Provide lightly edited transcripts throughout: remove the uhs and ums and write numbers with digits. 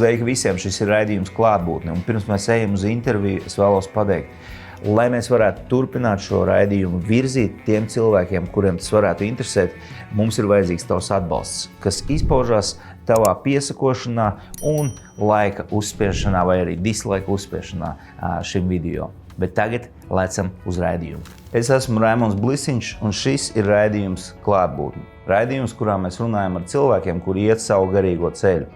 Sveiki visiem, šis ir raidījums Klātbūtne. Un pirms mēs ejam uz interviju, es vēlos pateikt, lai mēs varētu turpināt šo raidījumu virzīt tiem cilvēkiem, kuriem tas varētu interesēt, mums ir vajadzīgs tavs atbalsts, kas izpaužās tavā piesakošanā un laika uzspiešanā vai arī dislaika uzspiešanā šim video. Bet tagad lecam uz raidījumu. Es esmu Raimonds Blisiņš un šis ir raidījums Klātbūtne. Raidījums, kurā mēs runājam ar cilvēkiem, kuri iet savu garīgo ceļu.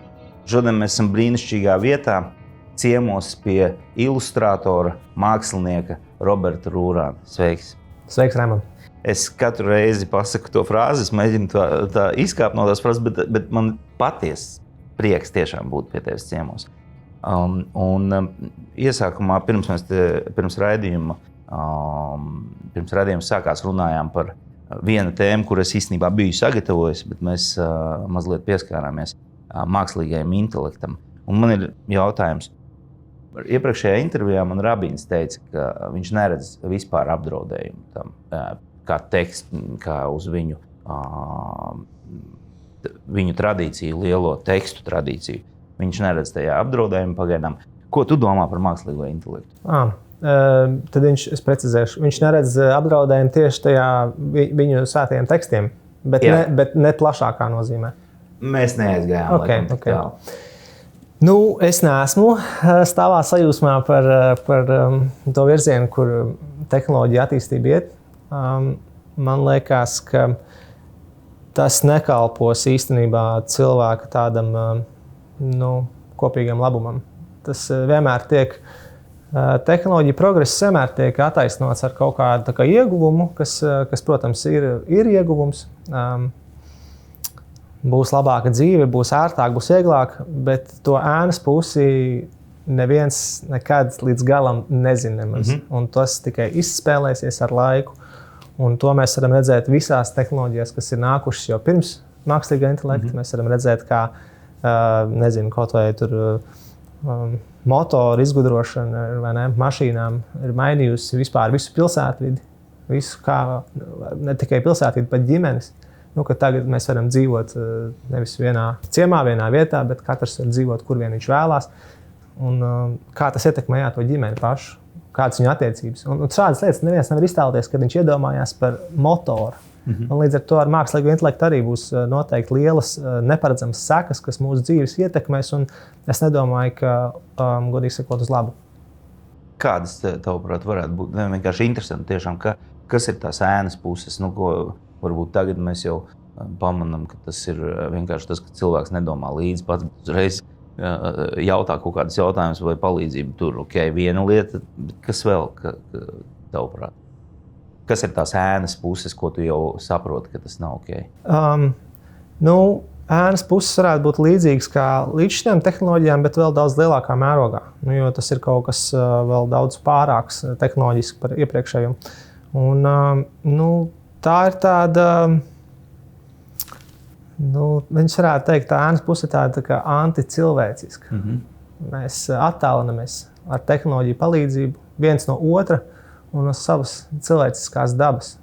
Šodien mēs esam brīnišķīgā vietā, ciemos pie ilustrātora, mākslinieka Roberta Rūrāna. Sveiks! Sveiks, Raimond! Es katru reizi pasaku to frāzi, es mēģinu tā izkāpt no tās frāzes, bet man patiesi prieks tiešām būt pie tevis ciemos. Iesākumā, pirms raidījuma sākās, runājām par vienu tēmu, kur es īstenībā biju sagatavojis, bet mēs mazliet pieskārāmies mākslīgajam intelektam. Un man ir jautājums. Iepriekšējā intervijā man Rabins teica, ka viņš neredz vispār apdraudējumu tam, kā tekstu, kā uz viņu tradīciju, lielo tekstu tradīciju. Viņš neredz tajā apdraudējumu pagaidām. Ko tu domā par mākslīgo intelektu? Tad es precizēšu. Viņš neredz apdraudējumu tieši tajā viņu svētajiem tekstiem, bet ne plašākā nozīmē. Mēs neaizgājām. Okay. Nu, es neesmu stāvā sajūsmā par to virzienu, kur tehnoloģija attīstība iet. Man liekas, ka tas nekalpos īstenībā cilvēka tādam kopīgam labumam. Tas vienmēr tiek, tehnoloģija progress vienmēr tiek attaisnots ar kaut kādu ieguvumu, kas, protams, ir ieguvums. Būs labāka dzīve, būs ērtāk, būs vieglāk, bet to ēnas pusi neviens nekad līdz galam nezina nemaz. Un tas tikai izspēlēsies ar laiku. Un to mēs varam redzēt visās tehnoloģijās, kas ir nākušas jau pirms mākslīgā intelekta. Mēs varam redzēt, kā, kaut vai tur motoru izgudrošana vai ne, mašīnām ir mainījusi vispār visu pilsētvidi. Visu kā, ne tikai pilsētvidi, bet ģimenes. Ka tagad mēs varam dzīvot nevis vienā ciemā, vienā vietā, bet katrs var dzīvot, kur vien viņš vēlās. Un kā tas ietekmē to ģimeni pašu, kādas viņu attiecības. Un šādas lietas neviens nevar iztēloties, kad viņš iedomājās par motoru. Un līdz ar to ar mākslīgo intelektu arī būs noteikti lielas neparedzamas sekas, kas mūsu dzīves ietekmēs. Un es nedomāju, ka godīgi sakot uz labu. Kādas, tavuprāt, varētu būt? Vienkārši interesanti tiešām, kas ir tās ēnas puses, ko varbūt tagad mēs jau pamanām, ka tas ir vienkārši tas, ka cilvēks nedomā līdzi, pats uzreiz jautā kaut kādus jautājumus vai palīdzību tur. Viena lieta, bet kas vēl, tavuprāt? Kas ir tās ēnas puses, ko tu jau saproti, ka tas nav ok? Ēnas puses varētu būt līdzīgas kā līdz šiem tehnoloģijām, bet vēl daudz lielākā mērogā. Jo tas ir kaut kas vēl daudz pārāks tehnoloģiski par iepriekšējo. Un, tā ir tāda, viņš varētu teikt, tā ēnas puse ir tāda kā anticilvēciska. Mēs attālinamies ar tehnoloģiju palīdzību viens no otra un no savas cilvēciskās dabas.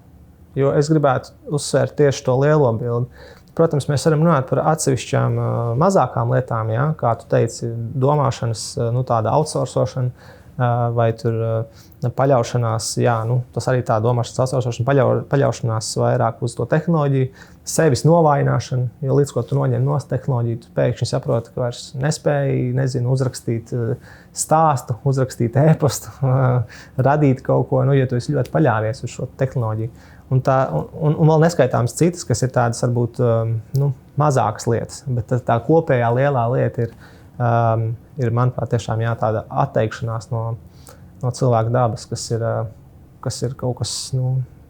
Jo es gribētu uzsvērt tieši to lielo bildi. Protams, mēs varam runāt par atsevišķām mazākām lietām, ja? Kā tu teici, domāšanas, tāda outsourcošana. Vai tur paļaušanās, tas arī tā domāšanas atsošana, paļaušanās vairāk uz to tehnoloģiju, sevis novājināšana, jo līdz ko tu noņem no tehnoloģiju, tu pēkšņi saproti, ka vairs nespēji, uzrakstīt stāstu, uzrakstīt e-pastu, radīt kaut ko, ja tu esi ļoti paļāvies uz šo tehnoloģiju. Un vēl neskaitāmas citas, kas ir tādas varbūt mazākas lietas, bet tā kopējā lielā lieta ir manuprāt, tiešām tāda atteikšanās no cilvēka dabas, kas ir kaut kas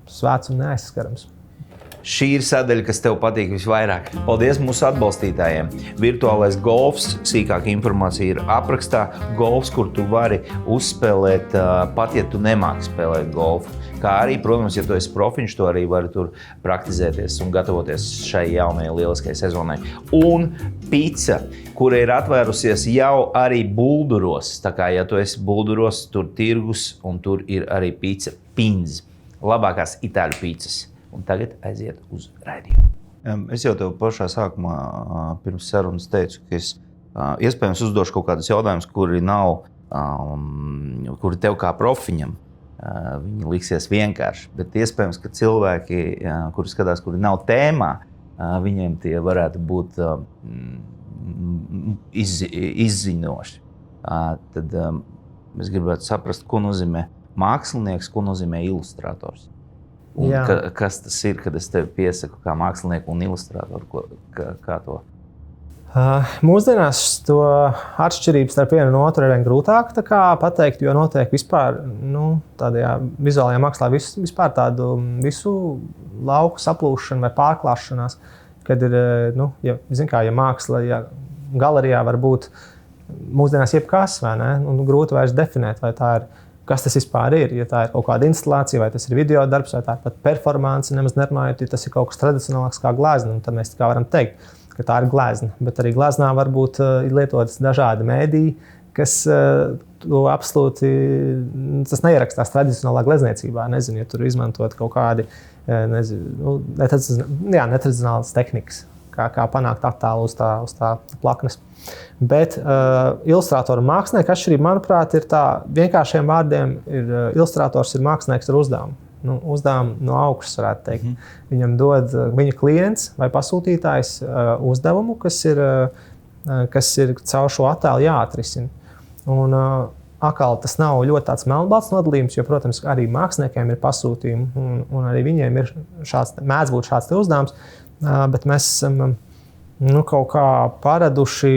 svēts un neaizskarams. Šī ir sadaļa, kas tev patīk visvairāk. Paldies mūsu atbalstītājiem. Virtuālais golfs, sīkāka informācija ir aprakstā. Golfs, kur tu vari uzspēlēt, pat ja tu nemāki spēlēt golfu. Kā arī, protams, ja tu esi profiņš, tu arī vari tur praktizēties un gatavoties šai jaunajai lieliskajai sezonai. Un pica, kura ir atvērusies jau arī Bulduros. Tā kā, ja tu esi Bulduros, tur tirgus un tur ir arī pica Pinz. Labākās itāļu picas. Un tagad aiziet uz raidījumu. Es jau tev pašā sākumā pirms sarunas teicu, ka es iespējams uzdošu kaut kādus jautājumus, kuri nav, kuri tev kā profiņam, viņi liksies vienkārši, bet iespējams, ka cilvēki, kuri skatās, kuri nav tēmā, viņiem tie varētu būt izzinoši. Tad es gribētu saprast, ko nozīmē mākslinieks, ko nozīmē ilustrators. Un kas tas ir, kad es tevi piesaku kā mākslinieku un ilustratoru? Kā to? Mūsdienās to atšķirību starp vienu un otru ir vien grūtāk pateikt, jo notiek vispār tādajā vizuālajā mākslā vispār tādu visu lauku saplūšanu vai pārklāšanās, kad ir, ja māksla, ja galerijā var būt mūsdienās jebkas, vai ne? Grūti vairs definēt, vai tā ir, kas tas vispār ir. Ja tā ir kaut kāda instalācija, vai tas ir video darbs, vai tā ir pat performance, nemaz nerunājot, ja tas ir kaut kas tradicionālāks kā glezna, tad mēs tā varam teikt, ka tā ir glezna. Bet arī gleznā var būt lietotas dažādi mēdīji, kas to absolūti, tas neierakstās tradicionālā glezniecībā. Nezinu, ja tur izmantot kaut kādi, netradicionālas tehnikas, kā panākt attēlu uz tā plaknes. Bet ilustrātora un mākslinieka atšķirība, manuprāt, ir tā vienkāršiem vārdiem, ilustrators ir mākslinieks ar uzdevumu. Uzdevumu no augšas, varētu teikt. Viņam dod viņa klients vai pasūtītājs uzdevumu, kas ir caur šo attēlu jāatrisina. Un atkal tas nav ļoti tāds melnbalts nodalījums, jo, protams, arī māksliniekiem ir pasūtījumi, un arī viņiem ir mēdz būt šāds uzdevums, bet mēs esam kaut kā paraduši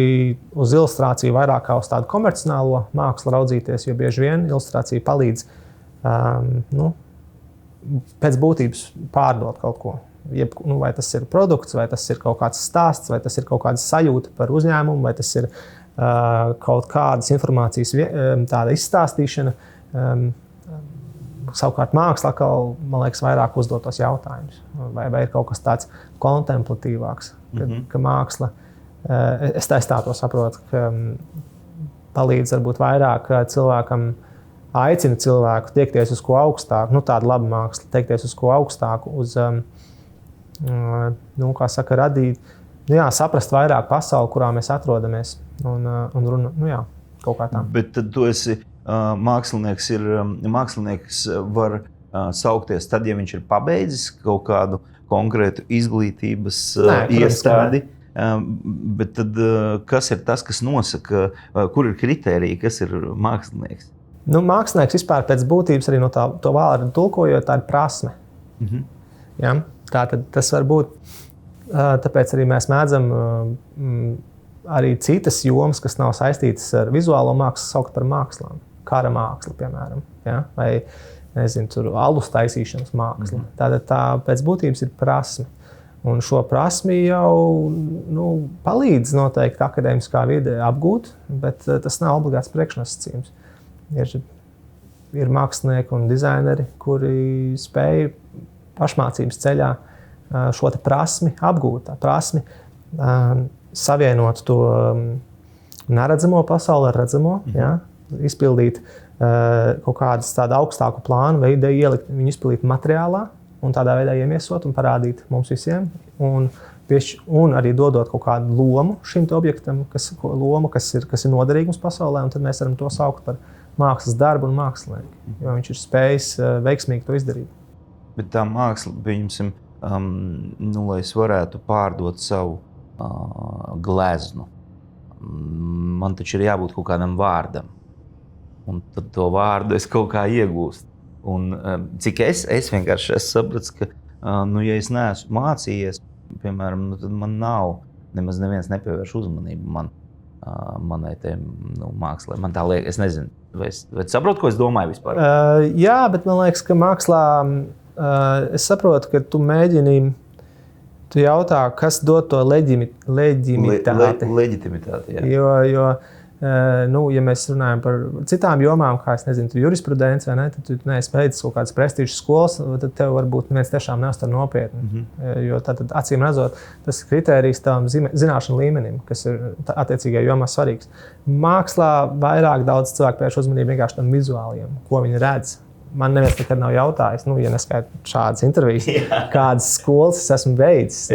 uz ilustrāciju vairāk kā uz tādu komercionālo mākslu raudzīties, jo bieži vien ilustrācija palīdz pēc būtības pārdot kaut ko. Vai tas ir produkts, vai tas ir kaut kāds stāsts, vai tas ir kaut kāda sajūta par uzņēmumu, vai tas ir kaut kādas informācijas tāda izstāstīšana. Savukārt māksla, man liekas, vairāk uzdotos jautājumus. Vai ir kaut kas tāds kontemplatīvāks, ka māksla, es tā to saprotu, ka palīdz varbūt vairāk cilvēkam, aicina cilvēku tiekties uz ko augstāku, tāda laba māksla, tiekties uz ko augstāku, uz, radīt, saprast vairāk pasauli, kurā mēs atrodamies, kaut kā tā. Bet tad tu esi mākslinieks var saukties tad, ja viņš ir pabeidzis kaut kādu konkrētu izglītības iestādi, bet tad kas ir tas, kas nosaka, kur ir kritērija, kas ir mākslinieks? Mākslinieks vispār pēc būtības arī no to vārdu tulkojot, tā ir prasme. Ja? Tātad tas var būt, tāpēc arī mēs mēdzam arī citas jomas, kas nav saistītas ar vizuālo mākslu, saukt par mākslām. Kara māksla, piemēram, ja? Vai, tur alus taisīšanas māksla. Tātad tā pēc būtības ir prasme. Un šo prasmi jau palīdz noteikti akadēmiskā vidē apgūt, bet tas nav obligāts priekšnosacījums. Ir mākslinieki un dizaineri, kuri spēj pašmācības ceļā šo te prasmi apgūt, prasmi savienot to neredzamo pasauli ar redzamo, izpildīt kaut kādas tādu augstāku plānu vai ideju, ielikt viņu izpildīt materiālā un tādā veidā iemiesot un parādīt mums visiem. Un arī dodot kaut kādu lomu šim objektam, kas ir noderīga mums pasaulē, un tad mēs varam to saukt par mākslas darbu un mākslinieku, jo viņš ir spējis veiksmīgi to izdarīt. Bet tā māksla, pieņemsim, lai es varētu pārdot savu gleznu, man taču ir jābūt kaut kādam vārdam. Un tad to vārdu es kaut kā iegūstu. Un cik es vienkārši sapratu, ka, ja es neesmu mācījies, piemēram, tad man nav, nemaz neviens nepievērš uzmanību manai mākslai. Man tā liekas, es nezinu, vai saprotu, ko es domāju vispār? Jā, bet man liekas, ka mākslā, es saprotu, ka tu mēģini, tu jautā, kas dod to leģitimitāti. Leģitimitāti, jā. Jo ja mēs runājam par citām jomām, kā jurisprudence, vai ne, tad tu neesi beidzis kaut kādas prestižas skolas, tad tev varbūt neviens tiešām neuztver nopietni. Jo tad acīm redzot, tas ir kritērijs tavam zināšanu līmenim, kas ir attiecīgajā jomā svarīgs. Mākslā vairāk daudz cilvēku pievērš uzmanību vienkārši tam vizuāliem, ko viņi redz. man neviens nekad nav jautājis, ja neskait šādas intervijas, kādas skolas es esmu beidzis.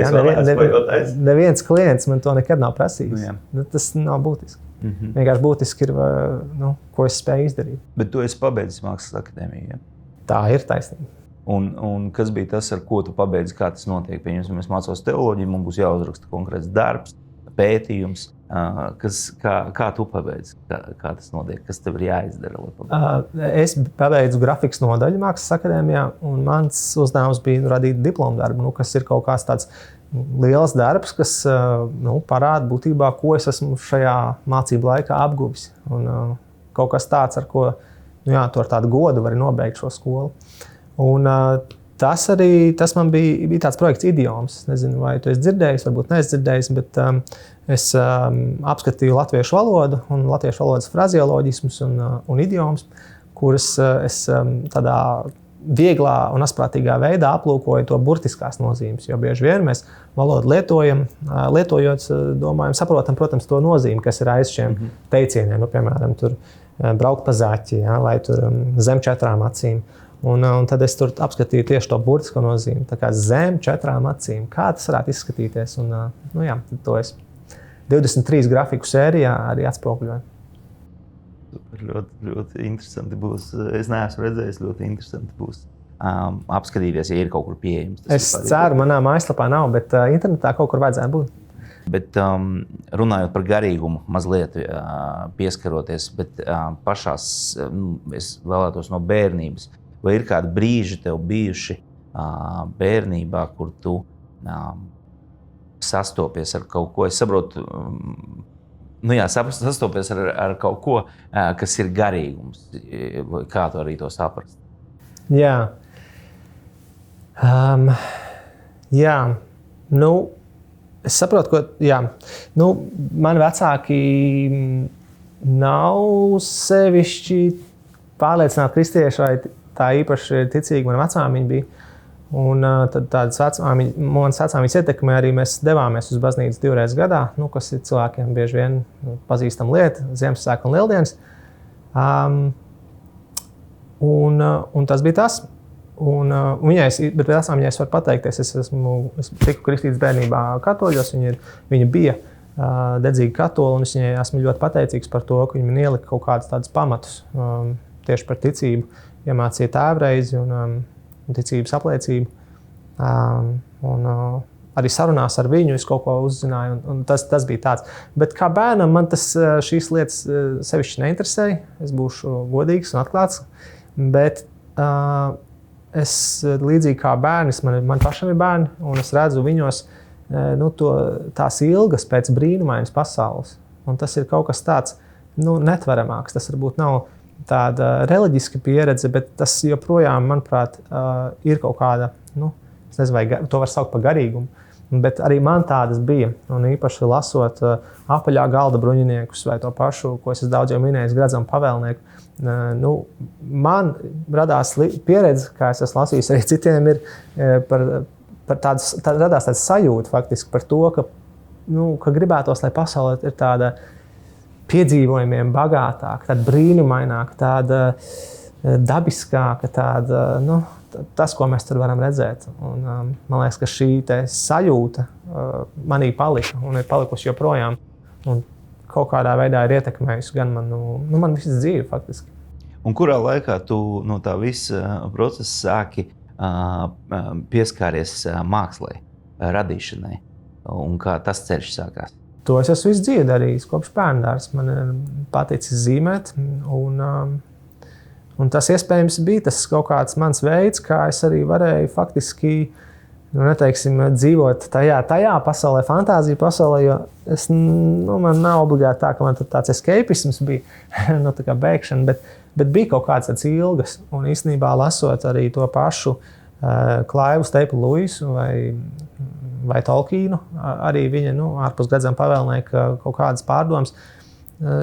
Neviens klients man to nekad nav prasījis. Tas nav būtiski. Vienkārši būtiski ir, ko es spēju izdarīt. Bet tu esi pabeidzis Mākslas akadēmiju, ja? Tā ir taisnība. Un kas bija tas, ar ko tu pabeidzi, kā tas notiek? Pieņemsim, es mācos teoloģiju, man būs jāuzraksta konkrēts darbs, pētījums. Kā tu pabeidzi? Kā tas notiek? Kas tev ir jāizdara, lai pabeidzi? Es pabeidzu grafikas nodaļu Mākslas akadēmijā, un mans uzdevums bija radīt diplomu darbu, kas ir kaut kāds tāds liels darbs, kas parāda būtībā, ko es esmu šajā mācību laikā apguvis. Un kaut kas tāds, ar ko tu ar tādu godu vari nobeigt šo skolu. Un tas man bija tāds projekts Idioms. Nezinu, vai tu esi dzirdējis, varbūt neesi dzirdējis, bet es apskatīju latviešu valodu un latviešu valodas frazeoloģismus un idiomus, kuras es tādā vieglā un asprātīgā veidā aplūkoju to burtiskās nozīmes. Jo bieži vien mēs valodu lietojot, domājam, saprotam, protams, to nozīmi, kas ir aiz šiem teicieniem. Piemēram, tur braukt pa zaķi, vai tur zem 4 acīm. Un tad es tur apskatīju tieši to burtisko nozīmi. Tā kā zem 4 acīm. Kā tas varētu izskatīties? Un, tad to es 23 grafiku sērijā arī atspoguļoju. Ļoti, ļoti interesanti būs. Es neesmu redzējis, ļoti interesanti būs apskatīties, ja ir kaut kur pieejams. Es ceru, manā mājaslapā nav, bet internetā kaut kur vajadzētu būt. Bet runājot par garīgumu, mazliet pieskaroties, bet pašās es vēlētos no bērnības. Vai ir kādi brīži tev bijuši bērnībā, kur tu sastopies ar kaut ko? Es saprotu, sastopies ar kaut ko, kas ir garīgums. Kā tu arī to saprast? Jā. Es saprotu, mani vecāki nav sevišķi pārliecināti kristieši, vai tā īpaši ticīgi man vecāmiņi bija. Un tad tādas manas vecāmiņas ietekmē arī mēs devāmies uz baznīcu 2 reizes gadā, kas ir cilvēkiem bieži vien pazīstama lieta, Ziemassvētku un Lieldienas. Un tas bija tas. Bet vecāmiņai es varu pateikties, es tiku kristīts bērnībā katoļos, viņa bija dedzīga katola, un es viņai esmu ļoti pateicīgs par to, ka viņa man ielika kaut kādus tādus pamatus tieši par ticību. Iemācīja tēvreizi un ticības apliecību. Arī sarunās ar viņu es kaut ko uzzināju, un tas bija tāds. Bet kā bērnam man šīs lietas sevišķi neinteresēja. Es būšu godīgs un atklāts. Bet es līdzīgi kā bērnis, man pašam ir bērni, un es redzu viņos tās ilgas pēc brīnumainas pasaules. Un tas ir kaut kas tāds netveramāks. Tas varbūt nav tāda reliģiska pieredze, bet tas joprojām, manuprāt, ir kaut kāda, es nezinu, vai to var saukt par garīgumu, bet arī man tādas bija. Un īpaši lasot Apaļā galda bruņiniekus vai to pašu, ko es daudz jau minēju, Gredzama pavēlnieku, man radās pieredze, kā es esmu lasījis arī citiem, ir radās tāda sajūta faktiski par to, ka gribētos, lai pasaulē ir tāda piedzīvojumiem bagātāka, tāda brīnumaināka, tāda dabiskāka, tāda, tas, ko mēs tur varam redzēt. Un, man liekas, ka šī sajūta manī palika un ir palikusi joprojām. Un kaut kādā veidā ir ietekmējusi gan man visu dzīvi faktiski. Un kurā laikā tu no tā visa procesa sāki pieskāries mākslai, radīšanai? Un kā tas ceļš sākās? To es esmu visu dzīvi darījis, kopš bērndārs. Man ir paticis zīmēt, un tas iespējams bija tas kaut kāds mans veids, kā es arī varēju faktiski, dzīvot tajā pasaulē, fantāzija pasaulē, jo man nav obligāti tā, ka man tur tāds escapisms bija, tā kā bēgšana, bet bija kaut kāds tāds ilgas, un īstenībā lasot arī to pašu Klaivu Steipu Luisu vai Tolkienu, arī viņa ārpus Gredzama pavēlnieka kaut kādas pārdomas.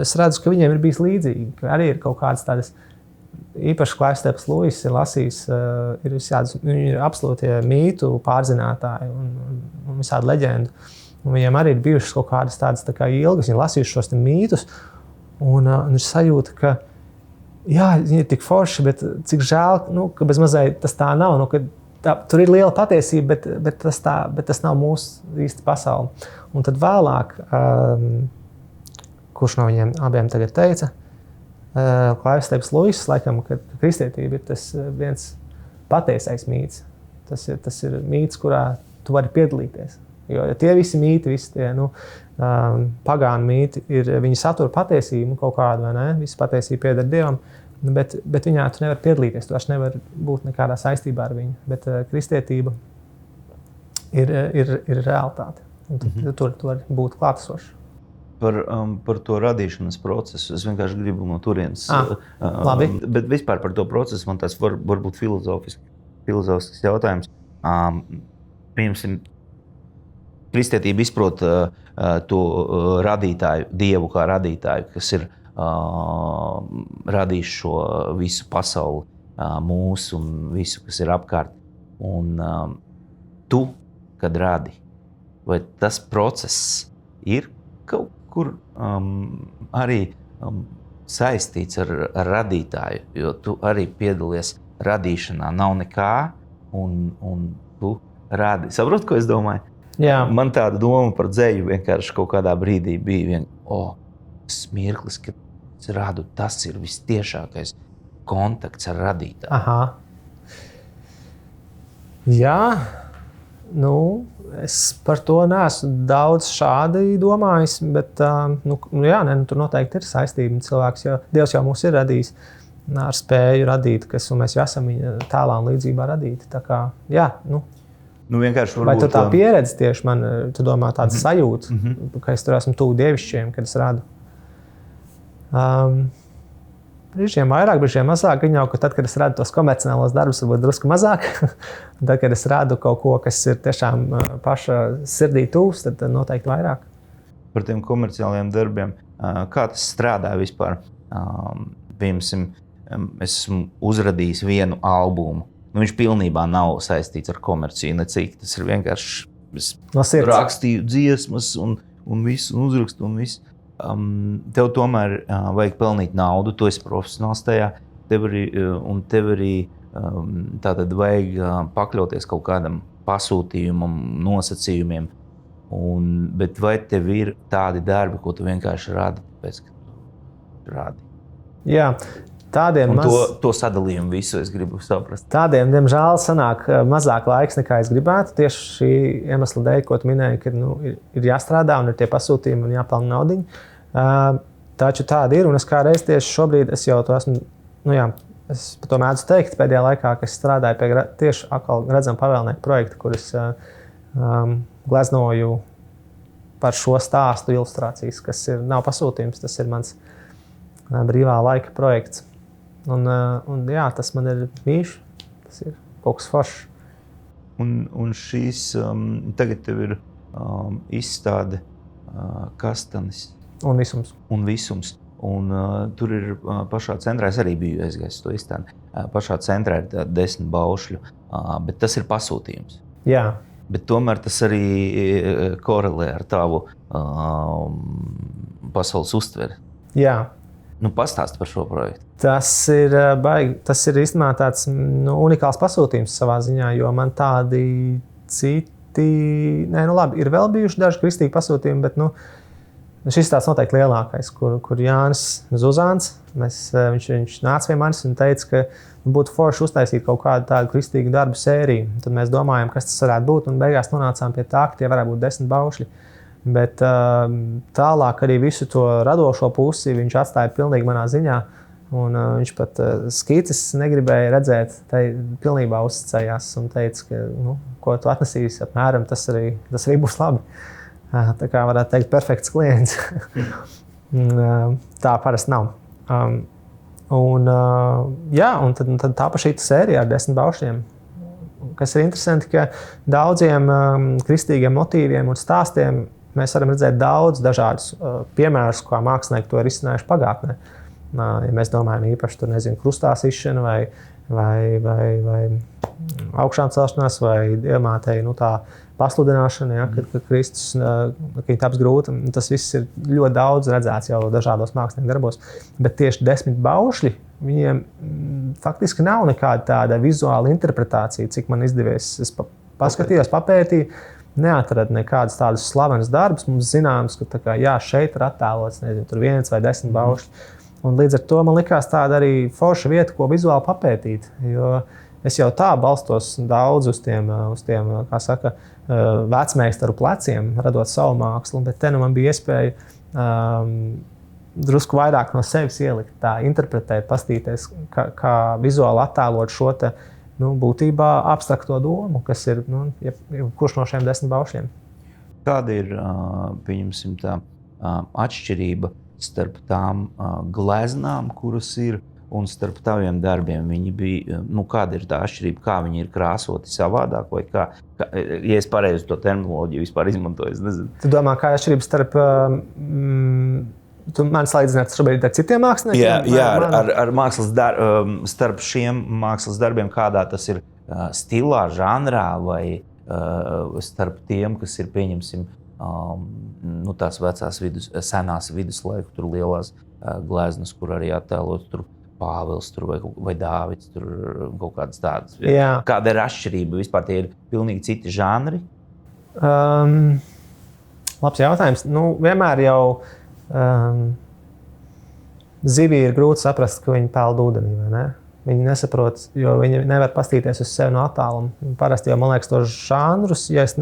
Es redzu, ka viņiem ir bijis līdzīgi, ka arī ir kaut kādas tādas īpaši Klaivs Steips Luis ir lasījis, viņi ir absolūtie mītu pārzinātāji un visādi leģendu. Un viņiem arī ir bijušas kaut kādas tādas tā kā ilgas, viņi lasījuši šos mītus, un ir sajūta, ka jā, viņi ir tik forši, bet cik žēl, ka bez mazai tas tā nav. Tur ir liela patiesība, bet tas nav mūsu īsti pasaule. Un tad vēlāk, kurš no viņiem abiem tagad teica, Klaivs Steips Luiss, laikam, ka kristietība ir tas viens patiesais mīts. Tas ir mīts, kurā tu vari piedalīties. Jo tie visi mīti, visi tie pagānu mīti, viņi satura patiesību kaut kādu, vai ne? Visa patiesība pieder Dievam, bet viņā tu nevari piedalīties, tu vairs nevar būt nekādā saistībā ar viņu. Bet kristietība ir realitāte, un tur var būt klātesošs. Par to radīšanas procesu. Es vienkārši gribu no turienes. Labi. Bet vispār par to procesu man tas var būt filozofisks jautājums. Piemēram, kristietība izprot to radītāju, Dievu kā radītāju, kas ir radījis šo visu pasauli, mūsu un visu, kas ir apkārt. Un tu, kad radi, vai tas process ir kaut kur arī saistīts ar radītāju, jo tu arī piedalies radīšanā, nav nekā, un tu radi. Saprot, ko es domāju? Jā. Man tāda doma par dzeju vienkārši kaut kādā brīdī bija smirklis, ka es radu, tas ir vistiešākais kontakts ar radītāju. Aha. Jā, es par to neesmu daudz šādi domājis, bet tur noteikti ir saistība. Dievs jau mūs ir radījis ar spēju radīt, un mēs jau esam viņa tēlā un līdzībā radīti. Tā kā, jā, vienkārši vai tu tā pieredze tieši man, tu domā tāda sajūta, ka es tur esmu tuvu dievišķiem, kad es radu? Brīžiem vairāk, brīžiem mazāk. Gan jau, ka tad, kad es radu tos komercionālos darbus, varbūt drusku mazāk. Tad, kad es radu kaut ko, kas ir tiešām paša sirdī tūs, tad noteikti vairāk. Par tiem komerciāliem darbiem, kā tas strādā vispār? Piemēram, es esmu uzradījis vienu albumu. Viņš pilnībā nav saistīts ar komerciju, necik. Tas ir vienkārši, es rakstīju dziesmas un visu, un uzrakstu un visu. Tev tomēr vajag pelnīt naudu, tu esi profesionāls tajā, tev arī tātad vajag pakļauties kaut kādam pasūtījumam, nosacījumiem, bet vai tev ir tādi darbi, ko tu vienkārši rādi, tāpēc, ka tu rādi? Jā, tādiem to sadalījumu visu es gribu saprast. Tādiem, diemžēl, sanāk mazāk laiks, nekā es gribētu. Tieši šī iemesla dēļ, ko tu minēji, ka ir jāstrādā un ir tie pasūtījumi un jāpelna naudiņa. Taču tāda ir, un es kā reiz tieši šobrīd es jau to esmu, es par to mēdzu teikt pēdējā laikā, ka es strādāju pie tieši atkal redzam pavēlnieku projekta, kur es gleznoju par šo stāstu ilustrācijas, kas nav pasūtījums, tas ir mans brīvā laika projekts. Un jā, tas man ir mīļš, tas ir kaut kas foršs. Un šīs, tagad tev ir izstāde Kastanis. Un visums. Un tur ir pašā centrā, es arī biju aizgājis to izstādi, pašā centrā ir 10 baušļu, bet tas ir pasūtījums. Jā. Bet tomēr tas arī korelē ar tavu pasaules uztveri. Jā. Pastāsti par šo projektu. Tas ir īstenībā tāds unikāls pasūtījums savā ziņā, jo man tādi citi, ir vēl bijuši daži kristīgi pasūtījumi, bet šis tāds noteikti lielākais, kur Jānis Zuzāns, viņš nāca pie manis un teica, ka būtu forši uztaisīt kaut kādu tādu kristīgu darbu sēriju. Tad mēs domājam, kas tas varētu būt, un beigās nonācām pie tā, ka tie varētu būt 10 baušļi. Bet tālāk arī visu to radošo pusi viņš atstāja pilnīgi manā ziņā. Un viņš pat skices negribēja redzēt, pilnībā uzticējās un teica, ka, ko tu atnesīsi apmēram, tas arī būs labi. Tā kā varētu teikt, perfekts klients. Tā parasti nav. Un tad tāpa šī sērija ar 10 baušļiem. Kas ir interesanti, ka daudziem kristīgiem motīviem un stāstiem mēs varam redzēt daudz dažādus piemērus, kā mākslinieki to ir izcinājuši pagātnē. Ja mēs domājam īpaši krustā sišana vai augšām celšanās vai dievmātei tā pasludināšana, kad Kristus taps grūti. Tas viss ir ļoti daudz redzēts jau dažādos mākslinieku darbos. Bet tieši 10 baušļi viņiem faktiski nav nekāda tāda vizuāla interpretācija, cik man izdevies. Es paskatījos, papētīju, neatradu nekādus tādus slavenus darbus. Mums zināms, ka šeit ir attēlots, nezinu, tur 1 vai 10 baušļi. Un līdz ar to man likās tāda arī forša vieta, ko vizuāli papētīt. Jo es jau tā balstos daudz uz tiem kā saka, vecmeistaru pleciem, radot savu mākslu, bet te man bija iespēja drusku vairāk no sevis ielikt, tā interpretēt, pastīties, kā vizuāli attēlot šo te, būtībā abstrakto domu, kas ir kurš no šiem 10 baušļiem. Kāda ir, pieņemsim tā, atšķirība starp tām gleznām, kuras ir, un starp taviem darbiem? Viņi bija, kāda ir tā atšķirība, kā viņi ir krāsoti savādāk, vai kā, ja es pareizi to terminoloģiju vispār izmantoju, es nezinu. Tu domā, kā atšķirība starp, tu man salīdzināt šobrīd ar citiem māksliniekiem? Jā, ar mākslas starp šiem mākslas darbiem, kādā tas ir stilā, žanrā, vai starp tiem, kas ir, pieņemsim, tās vecās senās viduslaiku, tur lielās gleznas, kur arī attēlot tur Pāvils tur vai Dāvids, tur kaut kādas tādas. Jā. Kāda ir atšķirība? Vispār tie ir pilnīgi citi žanri? Labs jautājums. Vienmēr jau zivī ir grūti saprast, ka viņi peld ūdenī, vai ne? Viņi nesaprot, jo viņi nevar pastīties uz sevi no attāluma. Parasti jau, man liekas, tos žanrus, ja es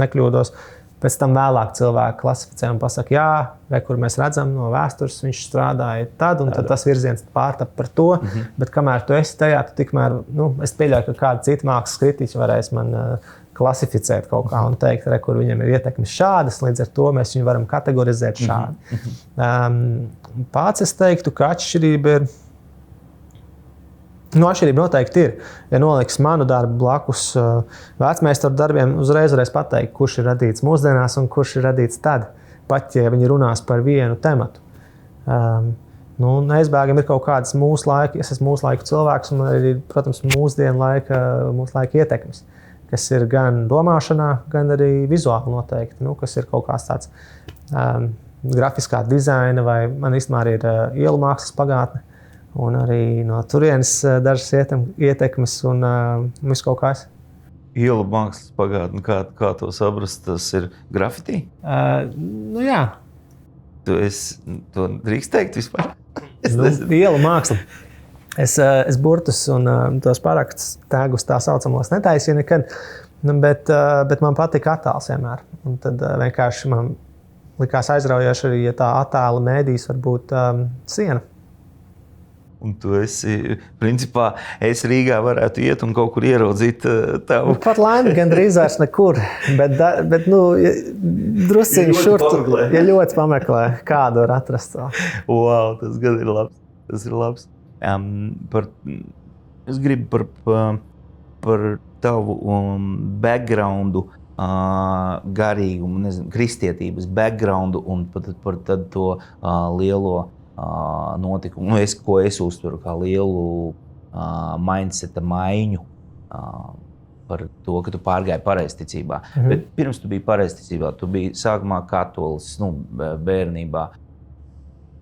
nekļūdos, pēc tam vēlāk cilvēki klasificē un pasaka, jā, kur mēs redzam no vēstures, viņš strādāja tad, un tad tas virziens pārtap par to, bet kamēr tu esi tajā, tu tikmēr, es pieļauju, ka kāda cita mākslas kritiķi varēs man klasificēt kaut kā un teikt, kur viņam ir ietekmes šādas, līdz ar to mēs viņu varam kategorizēt šādi. Pats es teiktu, ka atšķirība ir, atšķirība noteikti ir. Ja noliks manu darbu blakus vecmeistaru darbiem, uzreiz varēs pateikt, kurš ir radīts mūsdienās un kurš ir radīts tad, pat ja viņi runās par vienu tematu. Neizbēgami ir kaut kādas mūsu laika, es esmu mūsu laiku cilvēks un arī, protams, mūsu laika ietekmes, kas ir gan domāšanā, gan arī vizuāli noteikti, kas ir kaut kāds tāds grafiskā dizaina vai man īstenībā arī ir ielu mākslas pagātne. Un arī no turienes dažas ietekmes un viss kaut kāds. Ielu mākslas pagātne, kā to saprast, tas ir grafitī? Jā. To drīkst teikt vispār? Ielu māksla. Es burtus un tos parakstus tēgus tā saucamos netaisīju nekad, bet man patika attēls vienmēr. Un tad vienkārši man likās aizraujoši arī, ja tā attēla mēdīs var būt siena. Un tu esi, principā, Rīgā varētu iet un kaut kur ieraudzīt tavu. Pat laimi gandrīz vairs nekur, bet drusciņi šur, ja ļoti pameklē, kādu var atrast. Wow, tas gan ir labs. Tas ir labs. Es gribu par tavu backgroundu, garīgumu, nezinu, kristietības backgroundu un par tad to lielo notikumu, ko es uztveru kā lielu mindseta maiņu par to, ka tu pārgāji pareizticībā. Bet pirms tu biji pareizticībā, tu biji sākumā katolis, bērnībā.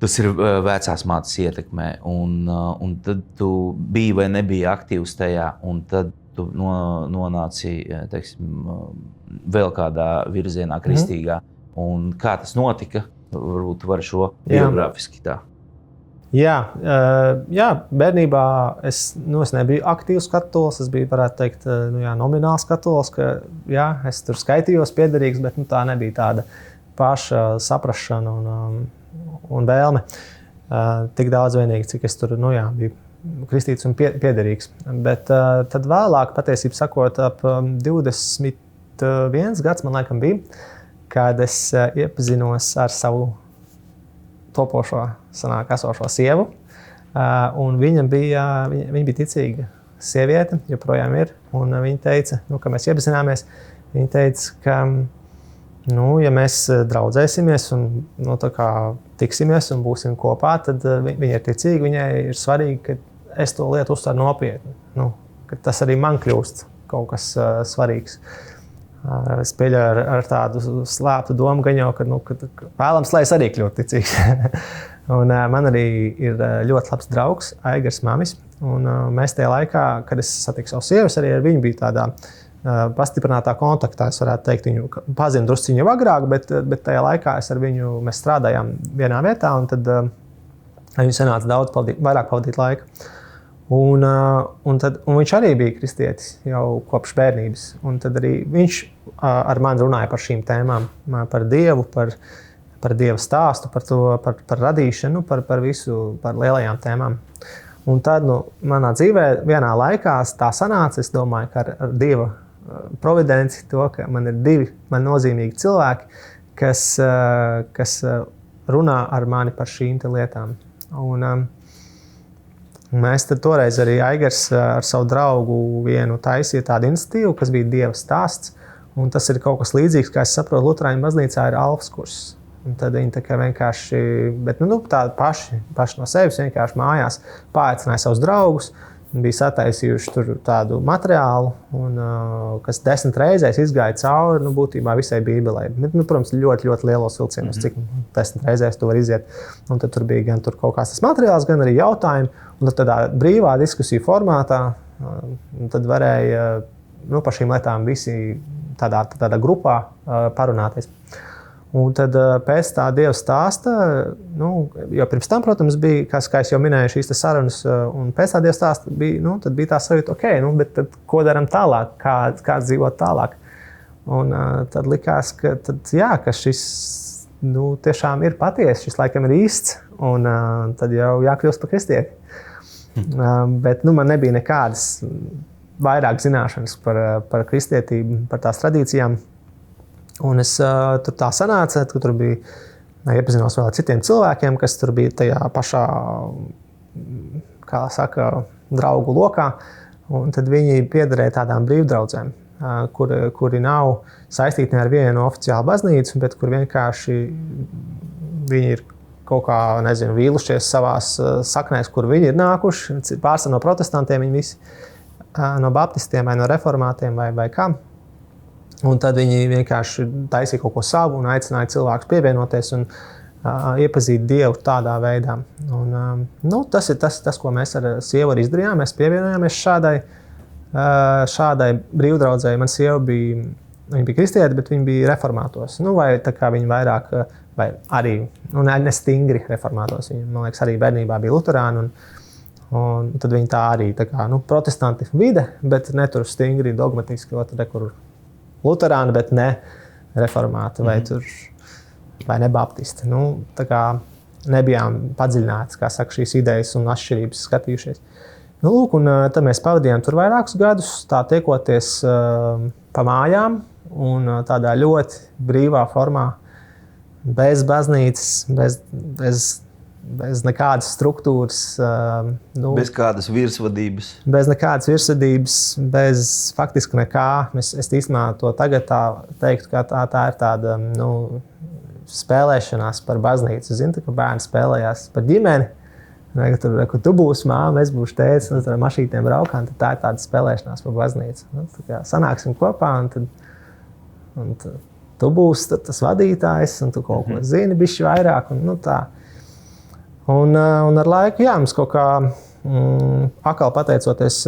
Tas ir vecās mātes ietekmē, un tad tu biji vai nebija aktīvs tajā, un tad tu nonāci, teiksim, vēl kādā virzienā kristīgā. Un kā tas notika? Varbūt tu vari šo biogrāfiski tā. Jā, bērnībā es nebiju aktīvs katolis, es biju, varētu teikt, nomināls katolis, ka es tur skaitījos piederīgs, bet tā nebija tāda paša saprašana un vēlme. Tik daudz vienīgi, cik es tur, biju kristīts un piederīgs. Bet tad vēlāk, patiesībā sakot, ap 21 gads man laikam bija, kad es iepazinos ar savu topošo, sanāk esošo sievu. Un viņa bija ticīga sieviete, joprojām ir. Un viņa teica, ka mēs iepazināmies, viņa teica, ka, ja mēs draudzēsimies un tiksimies un būsim kopā, tad viņa ir ticīga, viņai ir svarīgi, ka es to lietu uztveru nopietni. Ka tas arī man kļūst kaut kas svarīgs. Es pieļauju ar tādu slēptu domu, gan jau, ka vēlams, lai es arī kļūtu ticīgs. Un man arī ir ļoti labs draugs, Aigars Mamis. Un mēs tajā laikā, kad es satiku savu sievas, arī ar viņu bija tādā pastiprinātā kontaktā. Es varētu teikt, viņu pazinu drusciņu jau agrāk, bet tajā laikā mēs strādājām vienā vietā, un tad viņu sanāca vairāk pavadīt laika. Un viņš arī bija kristietis jau kopš bērnības. Un tad arī viņš ar mani runāja par šīm tēmām, par Dievu, par Dieva stāstu, par radīšanu, par visu, par lielajām tēmām. Un tad manā dzīvē vienā laikā tā sanāca, es domāju, ka ar Dieva providenci to, ka man ir divi man nozīmīgi cilvēki, kas runā ar mani par šīm lietām. Un mēs tad toreiz arī Aigars ar savu draugu vienu taisīja tādu iniciatīvu, kas bija Dieva stāsts. Un tas ir kaut kas līdzīgs, kā es saprotu, Luterāņu baznīcā ir alfas kurs. Un tad viņi tā kā vienkārši, bet tādi paši no sevis vienkārši mājās paaicināja savus draugus. Bija sataisījuši tur tādu materiālu, kas 10 reizēs izgāja cauri būtībā visai Bībelei. Protams, ļoti, ļoti lielos vilcienos, cik 10 reizēs tu var iziet. Un tad tur bija gan tur kaut kāds tas materiāls, gan arī jautājumi. Un tad tādā brīvā diskusiju formātā tad varēja par šīm lietām visi tādā grupā parunāties. Un tad pēc tā Dieva stāsta, jo pirms tam, protams, bija, kā es jau minēju, šīs sarunas, un pēc tā Dieva stāsta bija, tad bija tā sajūta, bet tad, ko darām tālāk, kā dzīvot tālāk. Un tad likās, ka šis tiešām ir patiesi, šis laikam ir īsts, un tad jau jākļūst par kristieti. Bet man nebija nekādas vairāk zināšanas par kristietību, par tās tradīcijām. Un es tur tā sanāca, ka tur bija iepazinos vēl ar citiem cilvēkiem, kas tur bija tajā pašā, kā saka, draugu lokā. Un tad viņi piederēja tādām brīvdraudzēm, kuri nav saistīti ne ar vienu oficiālu baznīcu, bet kur vienkārši viņi ir kaut kā, vīlušies savās saknēs, kur viņi ir nākuši. Pārsvarā no protestantiem, viņi visi no baptistiem vai no reformātiem vai kam. Un tad viņi vienkārši taisīja kaut ko savu un aicināja cilvēkus pievienoties un iepazīt Dievu tādā veidā. Un, tas ir tas, ko mēs ar sievu arī izdarījām. Mēs pievienojāmies šādai brīvdraudzei. Man sieva bija kristieti, bet viņa bija reformātos. Vai tā kā viņa vairāk, vai arī ne stingri reformātos. Viņa, man liekas, arī bērnībā bija luterāna. Un tad viņa tā arī tā kā, protestanti vide, bet ne tur stingri dogmatiski, kur luterāni, bet ne reformāti vai ne baptisti. Tā kā nebijām padziļināti, kā saka, šīs idejas un atšķirības skatījušies. Un tad mēs pavadījām tur vairākus gadus, tā tiekoties pa mājām un tādā ļoti brīvā formā, bez baznīcas, bez nekādas struktūras. Bez kādas virsvadības. Bez nekādas virsvadības, bez faktiski nekā. Es īstenībā to tagad teiktu, ka tā ir tāda spēlēšanās par baznīcu. Zini, ka bērni spēlējās par ģimeni. Kur tu būsi māma, es būšu tētis, un tad ar mašītiem braukām. Tad tā ir tāda spēlēšanās par baznīcu. Sanāksim kopā, un tu būsi tas vadītājs, un tu kaut ko zini bišķi vairāk. Tā. Un ar laiku, mums kaut kā atkal pateicoties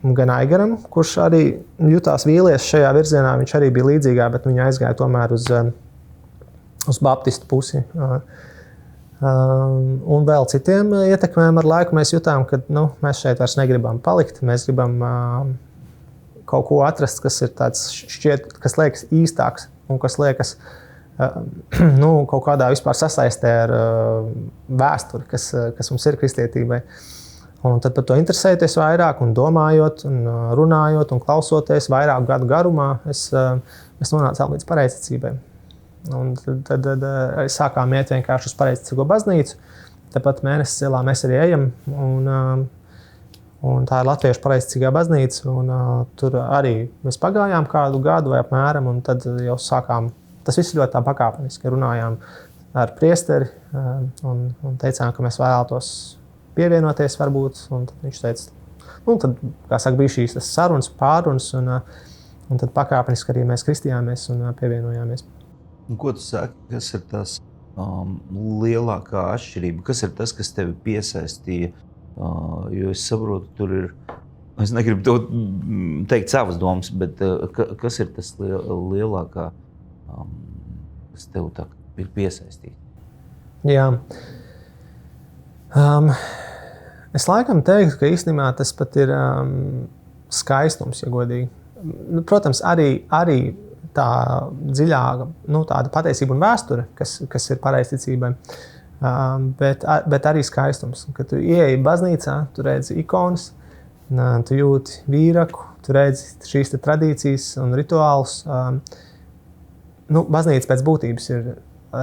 gan Aigaram, kurš arī jutās vīlies šajā virzienā, viņš arī bija līdzīgā, bet viņa aizgāja tomēr uz baptistu pusi. Un vēl citiem ietekmēm ar laiku mēs jutām, ka mēs šeit vairs negribam palikt, mēs gribam kaut ko atrast, kas ir tāds kas liekas īstāks un kas liekas kaut kādā vispār sasaistē ar vēsturi, kas mums ir kristietībai. Un tad par to interesēties vairāk un domājot, un runājot un klausoties vairāk gadu garumā, mēs nonācām līdz pareizticībai. Un tad sākām iet vienkārši uz pareizticīgo baznīcu. Tāpat Mēnesis ielā mēs arī ejam. Un tā ir Latviešu pareizticīgā baznīca. Un tur arī mēs pagājām kādu gadu vai apmēram, un tad jau sākām. Tas viss ļoti tā pakāpeniski. Runājām ar priesteri un teicām, ka mēs vēlētos pievienoties varbūt. Un tad viņš teica, tad, kā saka, bija šīs sarunas, pārunas, un tad pakāpeniski arī mēs kristījāmies un pievienojāmies. Un ko tu saki, kas ir tas lielākā atšķirība? Kas ir tas, kas tevi piesaistīja? Jo es saprotu, tur ir, es negribu to teikt savas domas, bet kas ir tas lielākā, kas tev tā ir piesaistīts? Jā. Es laikam teiktu, ka īstenībā tas pat ir skaistums, ja godīgi. Protams, arī tā dziļāka, tāda patiesība un vēsture, kas ir pareizticībai, bet arī skaistums. Kad tu ieeji baznīcā, tu redzi ikonas, tu jūti vīraku, tu redzi šīs tradīcijas un rituālus. Baznīca pēc būtības ir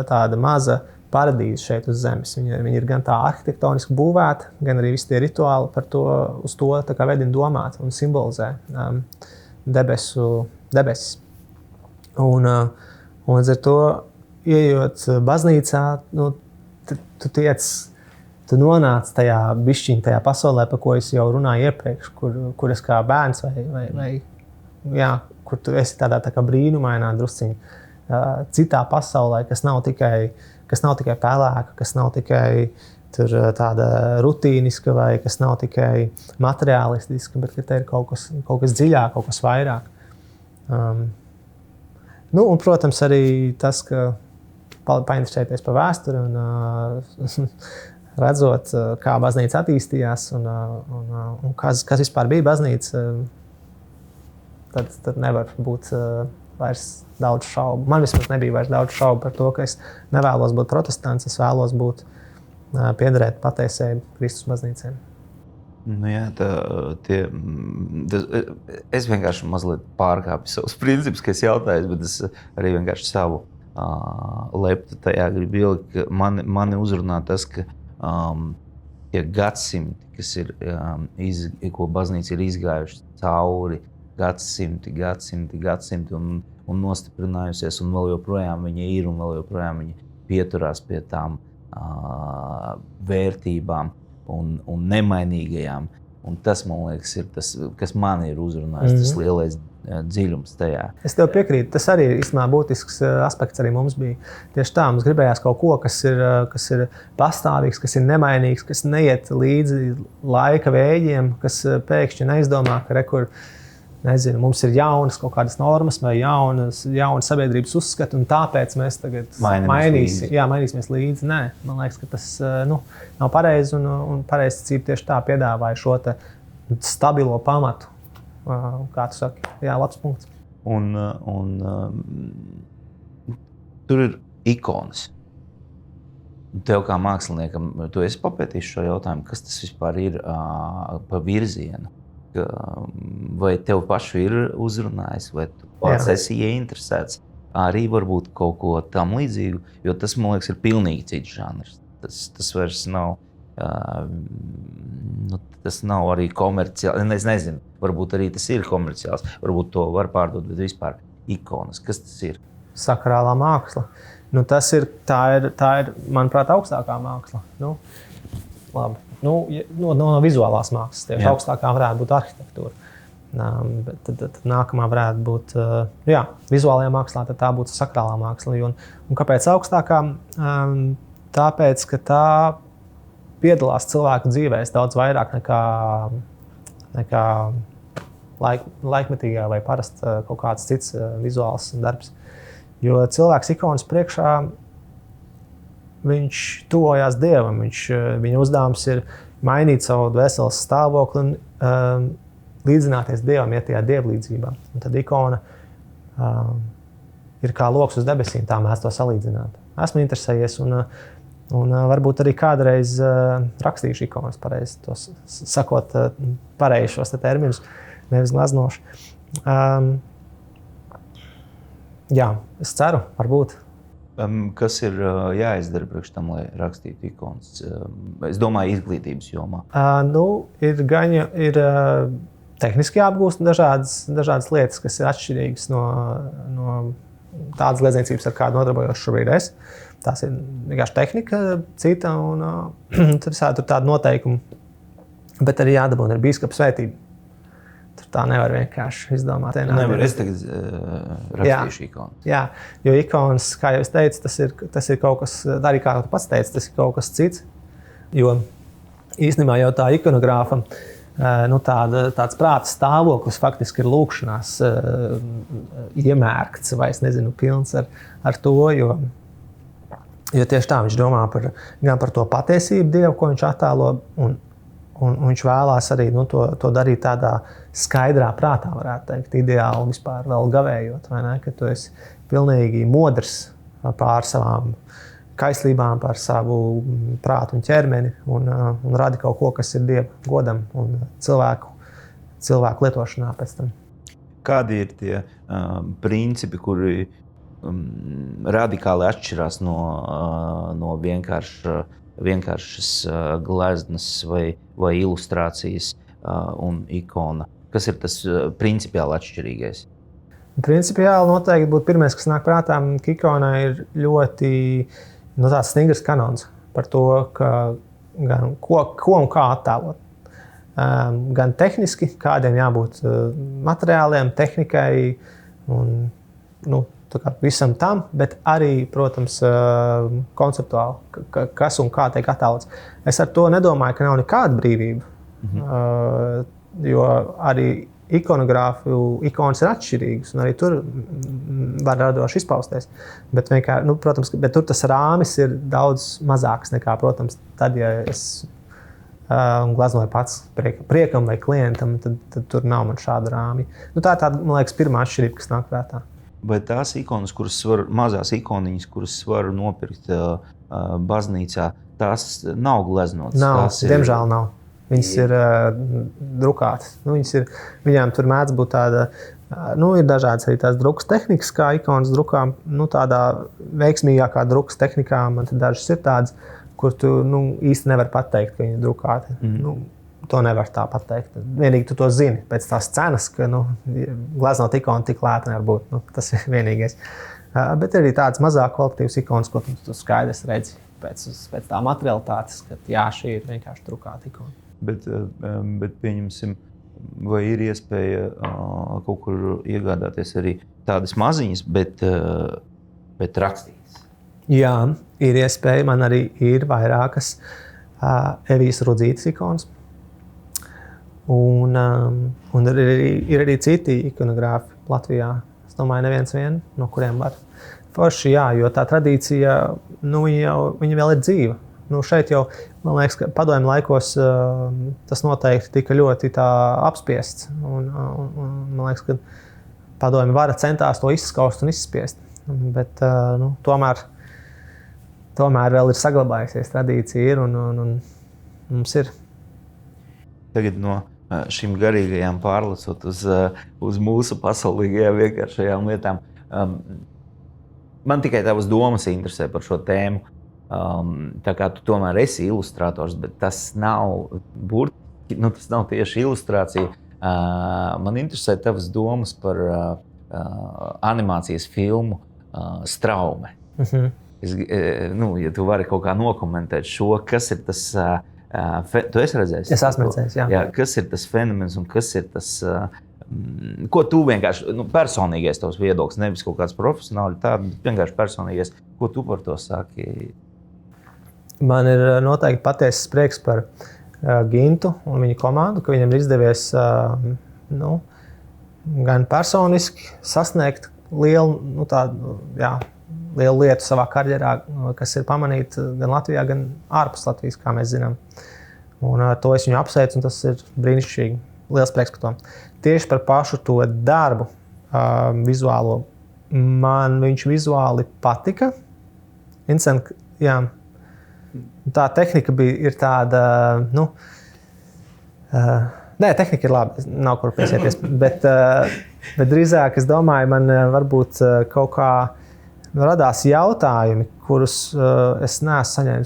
tāda maza paradīze šeit uz zemes. Viņa ir gan tā arhitektoniski būvēta, gan arī visi tie rituāli uz to tā kā vedina domāt un simbolizē debesis. Un līdz ar to, ieejot baznīcā, tu nonāc tajā pasaulē, par ko es jau runāju iepriekš, kur es kā bērns kur tu esi tādā kā brīnumainā drusciņā, citā pasaulē, kas nav tikai pelēka, kas nav tikai tāda rutīniska vai kas nav tikai materiālistiska, bet ka te ir kaut kas dziļāk, kaut kas vairāk. Un, protams, arī tas, ka painteresēties par vēsturi un redzot, kā baznīca attīstījās un kas vispār bija baznīca, tad nevar būt vairs daudz šaubu. Man vismaz nebija vairs daudz šaubu par to, ka es nevēlos būt protestants, es vēlos piederēt patiesai Kristus baznīcai. Es vienkārši mazliet pārkāpu savus principus, ka es jautāju, bet es arī vienkārši savu leptu tajā gribu ielikt, ka mani uzrunā tas, ka tie gadsimti, kas ir, ko baznīca ir izgājuši cauri, gadsimti un nostiprinājusies, un vēl joprojām viņa ir, un vēl joprojām viņa pieturās pie tām vērtībām un nemainīgajām. Un tas, man liekas, ir tas, kas man ir uzrunājis, tas lielais dziļums tajā. Es tev piekrītu, tas arī ir īstenībā būtisks aspekts arī mums bija. Tieši tā, mums gribējās kaut ko, kas ir pastāvīgs, kas ir nemainīgs, kas neiet līdzi laika vējiem, kas pēkšņi neizdomā, ka nezinu, mums ir jaunas kaut kādas normas vai jauna sabiedrības uzskati, un tāpēc mēs tagad mainīsimies līdzi. Nē, man liekas, ka tas nav pareizi, un pareizticība tieši tā piedāvāja šo stabilo pamatu, kā tu saki. Jā, labs punkts. Un tur ir ikonas. Tev kā māksliniekam, tu esi papētījis šo jautājumu, kas tas vispār ir pa virzienu? Vai tev pašu ir uzrunājis, vai tu pats esi ieinteresēts arī varbūt kaut ko tam līdzīgu, jo tas, man liekas, ir pilnīgi cits žanrs. Tas vairs nav, tas nav arī komerciāls, es nezinu, varbūt arī tas ir komerciāls, varbūt to var pārdot, bet vispār ikonas, kas tas ir? Sakrālā māksla. Tā ir, manuprāt, augstākā māksla. Labi. No vizuālās mākslas tieši augstākā varētu būt arhitektūra. Bet tad nākamā varētu būt vizuālajā mākslā, tad tā būtu sakrālā māksla. Un kāpēc augstākā? Tāpēc, ka tā piedalās cilvēku dzīvēs daudz vairāk nekā laikmetīgā vai parasti kaut kāds cits vizuāls darbs. Jo cilvēks ikonas priekšā viņš tuvojās Dievam, viņa uzdevums ir mainīt savu dvēseles stāvokli un līdzināties Dievam, iet tajā dievlīdzībā. Un tad ikona ir kā loks uz debesīm, tā mēs to salīdzināt. Esmu interesējies un varbūt arī kādreiz rakstīšu ikonas pareizi, tos sakot pareizi šos terminus, nevis glaznošu. Es ceru, varbūt. Kas ir jāizdara priekš tam, lai rakstītu ikonas? Es domāju, izglītības jomā. Ir tehniski jāapgūst dažādas lietas, kas ir atšķirīgas no tādas liecniecības, ar kādu nodarbojos šobrīd es. Tās ir vienkārši tehnika cita, un tur tāda noteikuma. Bet arī jādabūna ir bīskapa svētība. Tur tā nevar vienkārši izdomāt. Nevar, es tagad rakstīšu ikonu. Jā, jo ikonas, kā jau es teicu, tas ir kaut kas, arī kā tu pats teici, tas ir kaut kas cits. Jo īstenībā jau tā ikonogrāfa, tāds prāta stāvoklis faktiski ir lūkšanās iemērkts vai, es nezinu, pilns ar to, jo tieši tā viņš domā gan par to patiesību Dievu, ko viņš attēlo, un viņš vēlās arī to darīt tādā skaidrā prātā, varētu teikt, ideāli vispār vēl gavējot, vai ne, ka tu esi pilnīgi modrs pār savām kaislībām, par savu prātu un ķermeni un radi kaut ko, kas ir Dieva godam un cilvēku lietošanā pēc tam. Kādi ir tie principi, kuri radikāli atšķirās no vienkāršas gleznas vai ilustrācijas un ikona? Kas ir tas principiāli atšķirīgais? Principiāli noteikti būtu pirmais, kas nāk prātā, ka ikonā ir ļoti tāds stingrs kanons par to, ka gan ko un kā attēlot. Gan tehniski, kādiem jābūt materiāliem, tehnikai un visam tam, bet arī, protams, konceptuāli, kas un kā tiek attēlots. Es ar to nedomāju, ka nav nekāda brīvība, jo arī ikonas ir atšķirīgas, un arī tur var radoši izpausties. Bet, protams, bet tur tas rāmis ir daudz mazāks nekā, protams, tad, ja es gleznoju pats priekam vai klientam, tad tur nav man šāda rāmi. Tā ir tāda, man liekas, pirmā atšķirība, kas nāk prātā. Vai tās ikonas, mazās ikoniņas, kuras var nopirkt baznīcā, tās nav gleznotas? Nav, diemžēl nav. Viņas ir drukātas. Viņām tur mēdz būt tāda, ir dažādas arī tās drukas tehnikas, kā ikonas drukām. Tādā veiksmīgākā drukas tehnikā man dažas ir tādas, kur tu īsti nevar pateikt, ka viņi ir drukāti. To nevar tā pateikt. Vienīgi tu to zini pēc tās cenas, ka gleznot ikonu tik lēta nevar būt. Tas ir vienīgais. Bet ir arī tādas mazāk kvalitatīvas ikonas, ko tu skaidrs redzi pēc tā materialitātes, ka jā, šī ir vienkārši drukāta ikona. Bet pieņemsim, vai ir iespēja kaut kur iegādāties arī tādas maziņas, bet rakstītas? Jā, ir iespēja. Man arī ir vairākas Evijas Rudzītes ikonas. Un ir arī citi ikonogrāfi Latvijā. Es domāju, neviens vien, no kuriem var. Forši, jā, jo tā tradīcija, viņa vēl ir dzīva. Šeit jau, man liekas, ka padomju laikos tas noteikti tika ļoti apspiests. Un man liekas, ka padomju vara centās to izskaust un izspiest. Bet tomēr vēl ir saglabājusies tradīcija un mums ir. Tagad no šīm garīgajām pārlasot uz mūsu pasaulīgajām vienkāršajām lietām. Man tikai tavas domas interesē par šo tēmu. Tā kā tu tomēr esi ilustrators, bet tas nav tas nav tieši ilustrācija. Man interesē tavas domas par animācijas filmu Straume. Ja tu vari kaut kā nokomentēt šo, kas ir tas, tu esi redzējis? Es esmu redzējis, jā. Kas ir tas fenomens un kas ir tas, ko tu vienkārši, personīgais tavs viedoklis, nevis kaut kāds profesionāli, vienkārši personīgais, ko tu par to saki? Man ir noteikti patiesas prieks par Gintu un viņa komandu, ka viņam ir izdevies gan personiski sasniegt lielu lietu savā karjerā, kas ir pamanīt gan Latvijā, gan ārpus Latvijas, kā mēs zinām. Un to es viņu apsveicu, un tas ir brīnišķīgi. Liels prieks par to. Tieši par pašu to darbu vizuālo. Man viņš vizuāli patika. Interesanti, jā. Tā tehnika ir tāda, tehnika ir laba, nav kur piesieties, bet drīzāk, es domāju, man varbūt kaut kā radās jautājumi, kurus es neesmu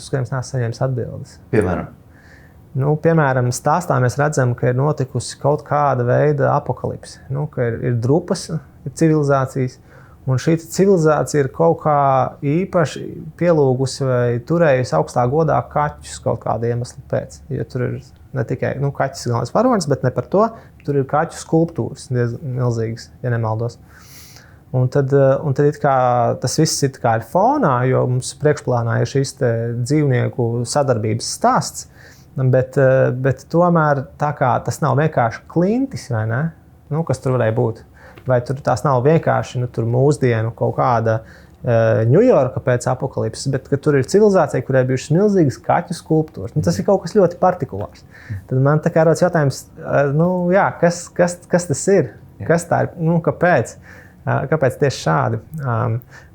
saņēmis atbildes. Piemēram? Piemēram, stāstā mēs redzam, ka ir notikusi kaut kāda veida apokalipse, ka ir drupas, ir civilizācijas. Un šī civilizācija ir kaut kā īpaši pielūgusi vai turējusi augstā godā kaķus kaut kāda iemesla pēc. Jo tur ir Ne tikai kaķis galvenais varonis, bet ne par to. Tur ir kaķu skulptūras diezgan milzīgas, ja nemaldos. Un tad it kā, tas viss ir fonā, jo mums priekšplānā ir šis dzīvnieku sadarbības stāsts. Bet tomēr tā kā tas nav vienkārši klintis, vai ne? Kas tur varēja būt? Vai tās nav vienkārši tur mūsdienu kaut kāda Ņujorka pēc apokalipses, bet tur ir civilizācija, kurai bijušas milzīgas kaķu skulptūras. Tas ir kaut kas ļoti partikulārs. Tad man tā kā rodas jautājums, kas tas ir? Kas tā ir? Kāpēc? Kāpēc tieši šādi?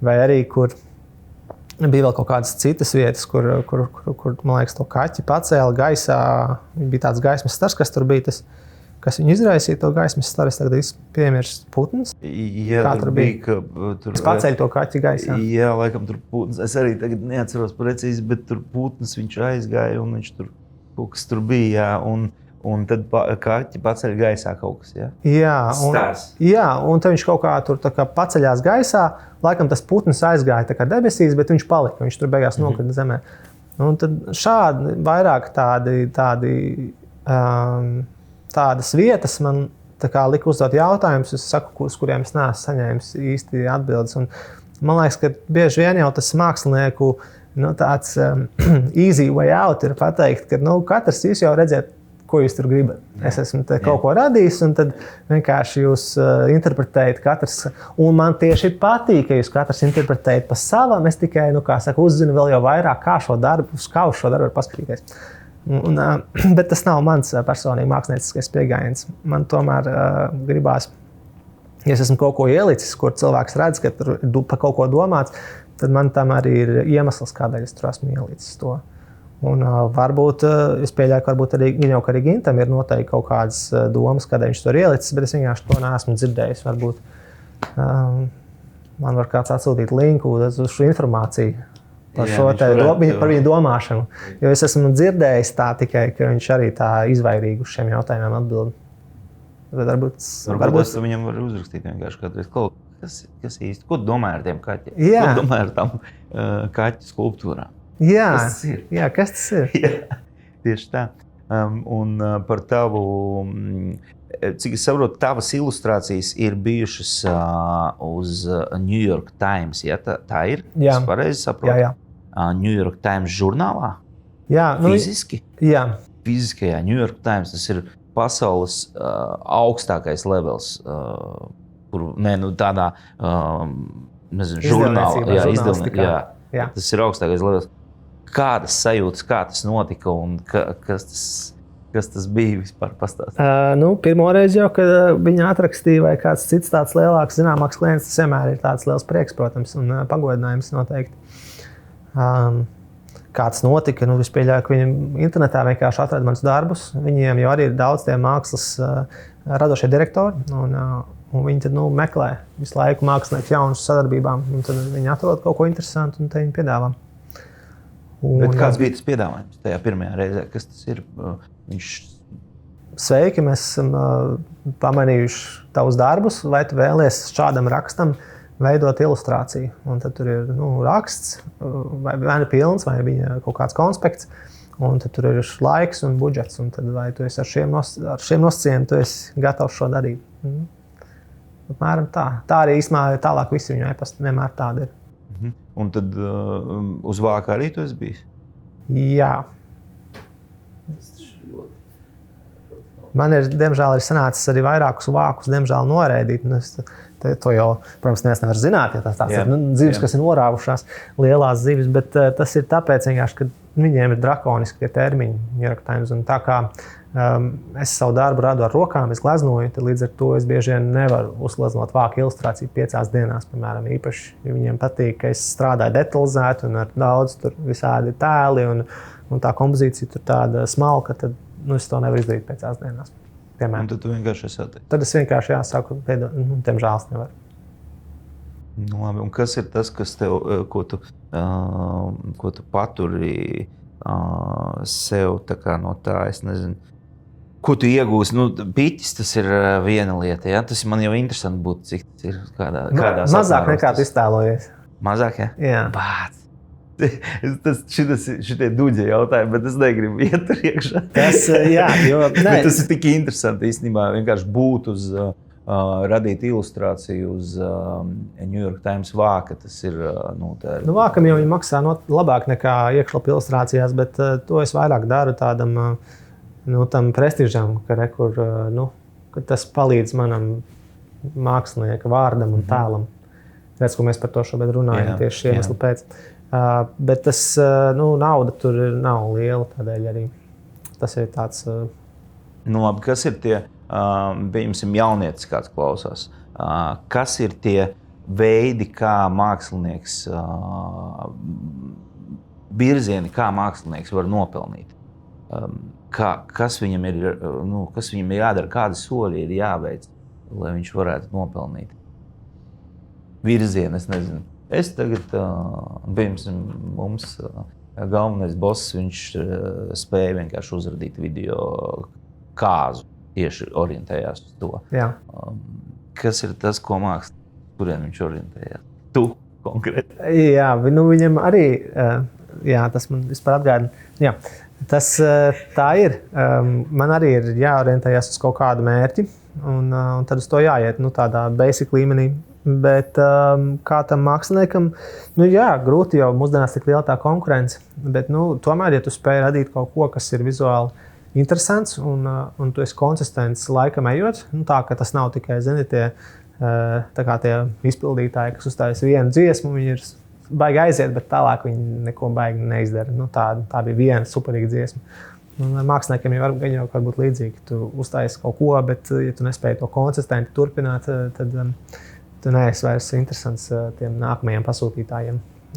Vai arī, kur bija vēl kaut kādas citas vietas, kur man liekas, to kaķi pacēla gaisā. Bija tāds gaismas stars, kas tur bija tas. Kas viņu izraisīja to gaismas staru, es tagad piemirstu putns. Jā, tur bija. Es paceļu to kaķi gaisā. Jā, laikam tur putns. Es arī tagad neatceros precīzi, bet tur putns viņš aizgāja un viņš tur kaut kas tur bija. Jā, un tad kaķi paceļ gaisā kaut kas. Jā, un tad viņš kaut kā tur paceļās gaisā. Laikam tas putns aizgāja tā kā debesīs, bet viņš palika. Viņš tur beigās nokrita zemē. Un tad šādi vairāk tādas vietas man lika uzdot jautājumus, es saku, uz kuriem es neesmu saņēmis īsti atbildes. Un man liekas, ka bieži vien jau tas mākslinieku tāds easy way out ir pateikt, ka katrs jūs jau redzēt, ko jūs tur gribat. Es esmu kaut ko radījis, un tad vienkārši jūs interpretējat katrs. Un man tieši patīk, ka jūs katrs interpretējat pa savam. Es tikai, uzzinu vēl jau vairāk, kā uz šo darbu var paskatīties. Bet tas nav mans personīgi mākslinieckais pieejams. Man tomēr gribās, ja es esmu kaut ko ielicis, kur cilvēks redz, ka tur par kaut ko domāts, tad man tam arī ir iemesls, kādēļ es tur esmu ielicis to. Un varbūt, es pieļauju, ka varbūt arī Gintam ir noteikti kaut kādas domas, kādēļ viņš to ir ielicis, bet es vienkārši to neesmu dzirdējis. Varbūt man var kāds atsūtīt linku uz šo informāciju. Par viņu domāšanu. Jo es esmu dzirdējis tā tikai, ka viņš arī tā izvairīgi uz šiem jautājumiem atbild. Varbūt viņam var uzrakstīt vienkārši kādreiz. Kas īsti? Ko domā ar tiem kaķiem? Jā. Ko domā ar tām kaķu skulptūrām? Jā. Kas tas ir? Jā, tieši tā. Un par tavu... Cik es saprotu, tavas ilustrācijas ir bijušas uz New York Times. Ja? Tā ir? Jā. Es pareizi saprotu? Jā. New York Times žurnālā? Jā. Fiziski? Jā. Fiziskajā New York Times tas ir pasaules augstākais levels, tādā žurnālā. Jā. Tas ir augstākais levels. Kādas sajūtas, kā tas notika un kas tas bija vispār pastāstīt? Pirmoreiz jau, kad viņa atrakstīja vai kāds cits tāds lielāks zināmāks klients, tas vienmēr ir tāds liels prieks, protams, un pagodinājums noteikti. Kāds notika, es pieļauju, ka viņi internetā vienkārši atrada manus darbus. Viņiem jau arī ir daudz tie mākslas radošie direktori, un viņi tad meklē visu laiku mākslinieku jaunas sadarbībām, un tad viņi atrod kaut ko interesantu, un te viņi piedāvā. Bet kāds bija tas piedāvājums tajā pirmajā reizē? Kas tas ir? Sveiki, mēs esam pamanījuši tavus darbus, vai tu vēlies šādam rakstam veidot ilustrāciju. Un tad tur ir raksts, vai ne pilns, vai viņa kaut kāds konspekts, un tad tur ir laiks un budžets, un tad vai tu esi ar šiem nosacījumiem, tu esi gatavs šo darīt. Apmēram tā. Tā arī īstenībā tālāk visi viņu e-pasti vienmēr tāda ir. Un tad uz vāka arī tu esi bijis? Jā. Man diemžēl, ir sanācis arī vairākus vākus, diemžēl, noraidīt. To jau, protams, nevar zināt, ja tās ir zivis, kas ir norāvušās, lielās zivis, bet tas ir tāpēc vienkārši, ka viņiem ir drakoniski tie termiņi, New York Times, un tā kā es savu darbu radu ar rokām, es gleznoju, tad līdz ar to es bieži vien nevaru uzgleznot vāku ilustrāciju 5 dienās, piemēram, īpaši, ja viņiem patīk, ka es strādāju detalizēti un ar daudz tur visādi tēli, un tā kompozīcija tur tāda smalka, tad es to nevaru izdarīt 5 dienās. Piemēram. Un tad tu vienkārši esi atteicis? Tad es vienkārši jāsāku veidot, diemžēl es nevaru. Labi, un kas ir tas, kas tev, ko tu paturi sev tā kā no tā, es nezinu, ko tu iegūsi? Piķis, tas ir viena lieta, ja? Tas man jau interesanti būtu, cik tas ir kādā mazāk nekā tu iztēlojies. Mazāk, ja? Jā. Bāc. Šitie duģi jautājumi, bet es negribu iet tur iekšā. Tas, jā, jo... Bet tas ir tik interesanti īstenībā vienkārši būt uz, radīt ilustrāciju uz New York Times vāka. Tas ir, vākam jau viņi maksā labāk nekā iekšlapu ilustrācijās, bet to es vairāk daru tādam, tam prestižam, ka tas palīdz manam mākslinieka vārdam un tēlam. Redz, ko mēs par to šobrīd runājam, tieši iemeslu pēc. Bet tas, nauda tur nav liela, tādēļ arī tas ir tāds... Labi, kas ir tie, pieņemsim, jaunietis kāds klausās, kas ir tie veidi, kā mākslinieks, virzieni, kā mākslinieks var nopelnīt? Kas viņam ir jādara, kādi soļi ir jāveic, lai viņš varētu nopelnīt? Virzieni, es nezinu. Es tagad, piemēram, mums galvenais boss, viņš spēja vienkārši uzradīt video kāzu, tieši orientējās uz to. Jā. Kas ir tas, ko mākslinieks, kurien viņš orientējās? Tu konkrēti. Jā, viņam arī, tas man vispār atgādina. Jā, tas tā ir. Man arī ir jāorientējās uz kaut kādu mērķi, un tad uz to jāiet, tādā basic līmenī. Bet kā tam māksliniekam, grūti jau mūsdienās tik liela tā konkurence, bet tomēr, ja tu spēj radīt kaut ko, kas ir vizuāli interesants un tu esi konsistents laikam ejot, tā ka tas nav tikai, tie izpildītāji, kas uzstājas vienu dziesmu, viņi ir baigi aiziet, bet tālāk viņi neko baigi neizdara. Tā bija viena superīga dziesma. Māksliniekiem jau var būt līdzīgi. Tu uzstājies kaut ko, bet ja tu nespēji to konsistenti turpināt, tad tu neesi vairs interesants tiem nākamajiem pasūtītājiem.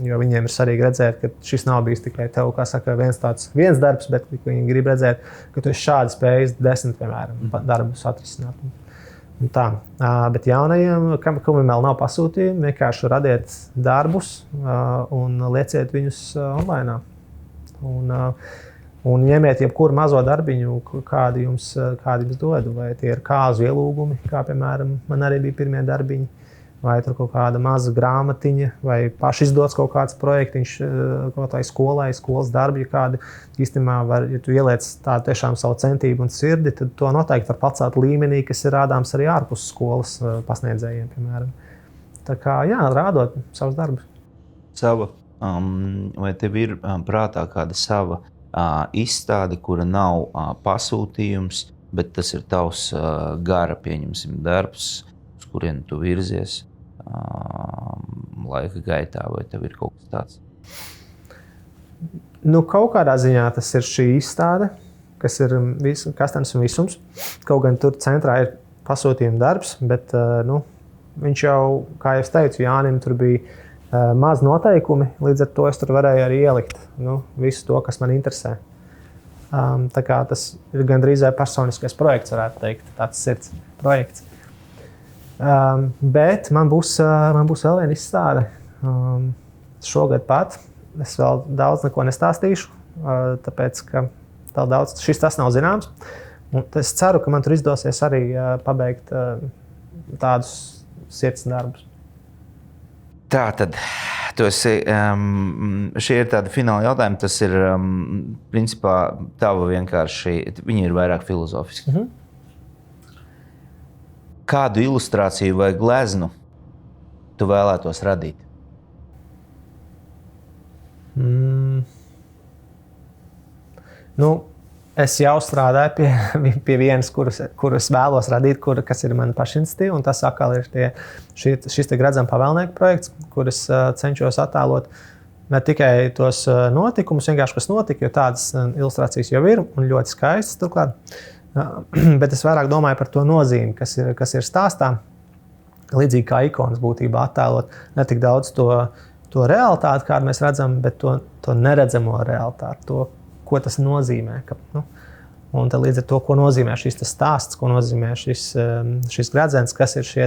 Jo viņiem ir svarīgi redzēt, ka šis nav bijis tikai tev, kā saka, viens darbs, bet viņi grib redzēt, ka tu esi šādi spējis 10, piemēram, darbus atrisināt. Un tā. Bet jaunajiem, kam vēl nav pasūtījumi, vienkārši radiet darbus un lieciet viņus online. Un ņemiet jebkuru mazo darbiņu, kādi jums dod. Vai tie ir kāzu ielūgumi, kā piemēram man arī bija pirmie darbiņi. Vai tur kaut kāda maza grāmatiņa, vai paši izdots kaut kāds projektiņš kaut vai skolai, skolas darbi, kādi īstenībā var, ja tu ieliec tādu tiešām savu centību un sirdi, tad to noteikti var pacelt līmenī, kas ir rādāms arī ārpus skolas pasniedzējiem, piemēram. Tā kā, rādot savus darbus. Vai tev ir prātā kāda sava izstāde, kura nav pasūtījums, bet tas ir tavs gara, pieņemsim, darbs, uz kurien tu virzies? Laika gaitā, vai tev ir kaut kas tāds? Kaut kādā ziņā tas ir šī izstāde, kas ir Kastanis un visums. Kaut gan tur centrā ir pasūtījuma darbs, bet viņš jau, kā jau es teicu, Jānim tur bija maz noteikumi, līdz ar to es tur varēju arī ielikt visu to, kas man interesē. Tā kā tas ir gandrīz personiskais projekts, varētu teikt, tāds sirds projekts. Bet man būs vēl viena izstāde šogad pat. Es vēl daudz neko nestāstīšu, tāpēc, ka vēl daudz tas nav zināms. Un es ceru, ka man tur izdosies arī pabeigt tādus sirds darbus. Tā tad, šie ir tādi fināli jautājumi. Tas ir, principā, tava vienkārši, viņi ir vairāk filozofiski. Mhm. Kādu ilustrāciju vai gleznu tu vēlētos radīt? Es jau strādāju pie vienas, kuras vēlos radīt, kas ir mana pašiniciatīva, un tas atkal ir šis Gredzena pavēlnieku projekts, kuras cenšos attēlot ne tikai tos notikumus, vienkārši kas notika, jo tādas ilustrācijas jau ir un ļoti skaistas turklāt. Bet es vairāk domāju par to nozīmi, kas ir stāstā. Līdzīgi kā ikonas būtībā attēlot ne tik daudz to realitāti, kādu mēs redzam, bet to neredzamo realitāti, to, ko tas nozīmē. Un tad līdz ar to, ko nozīmē šis stāsts, ko nozīmē šis Gredzens, kas ir šie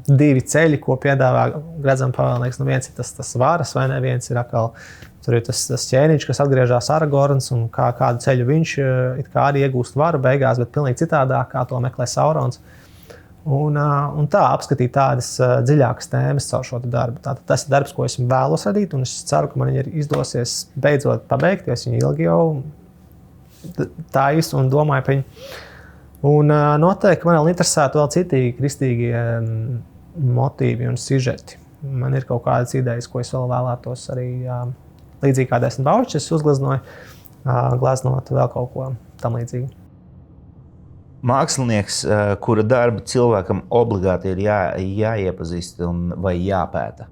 divi ceļi, ko piedāvā Gredzena pavēlnieks. Viens ir tas varas, vai ne? Viens ir atkal tur ir tas ķēniņš, kas atgriežas Aragorns, un kādu ceļu viņš it kā arī iegūst varu beigās, bet pilnīgi citādāk, kā to meklē Saurons. Un tā apskatīt tādas dziļākas tēmas caur šo darbu. Tātad tas ir darbs, ko es vēlos radīt, un es ceru, ka man ir izdosies beidzot pabeigt, jo es viņu ilgi jau tāju un domāju par viņu. Un noteikti man vēl interesētu vēl citi kristīgie motīvi un sižeti. Man ir kaut kādas idejas, ko es vēl vēlētos arī līdzīgi kā Desmit Baučs, es uzgleznoju, gleznot vēl kaut ko tam līdzīgi. Mākslinieks, kura darba cilvēkam obligāti ir jāiepazīst vai jāpēta.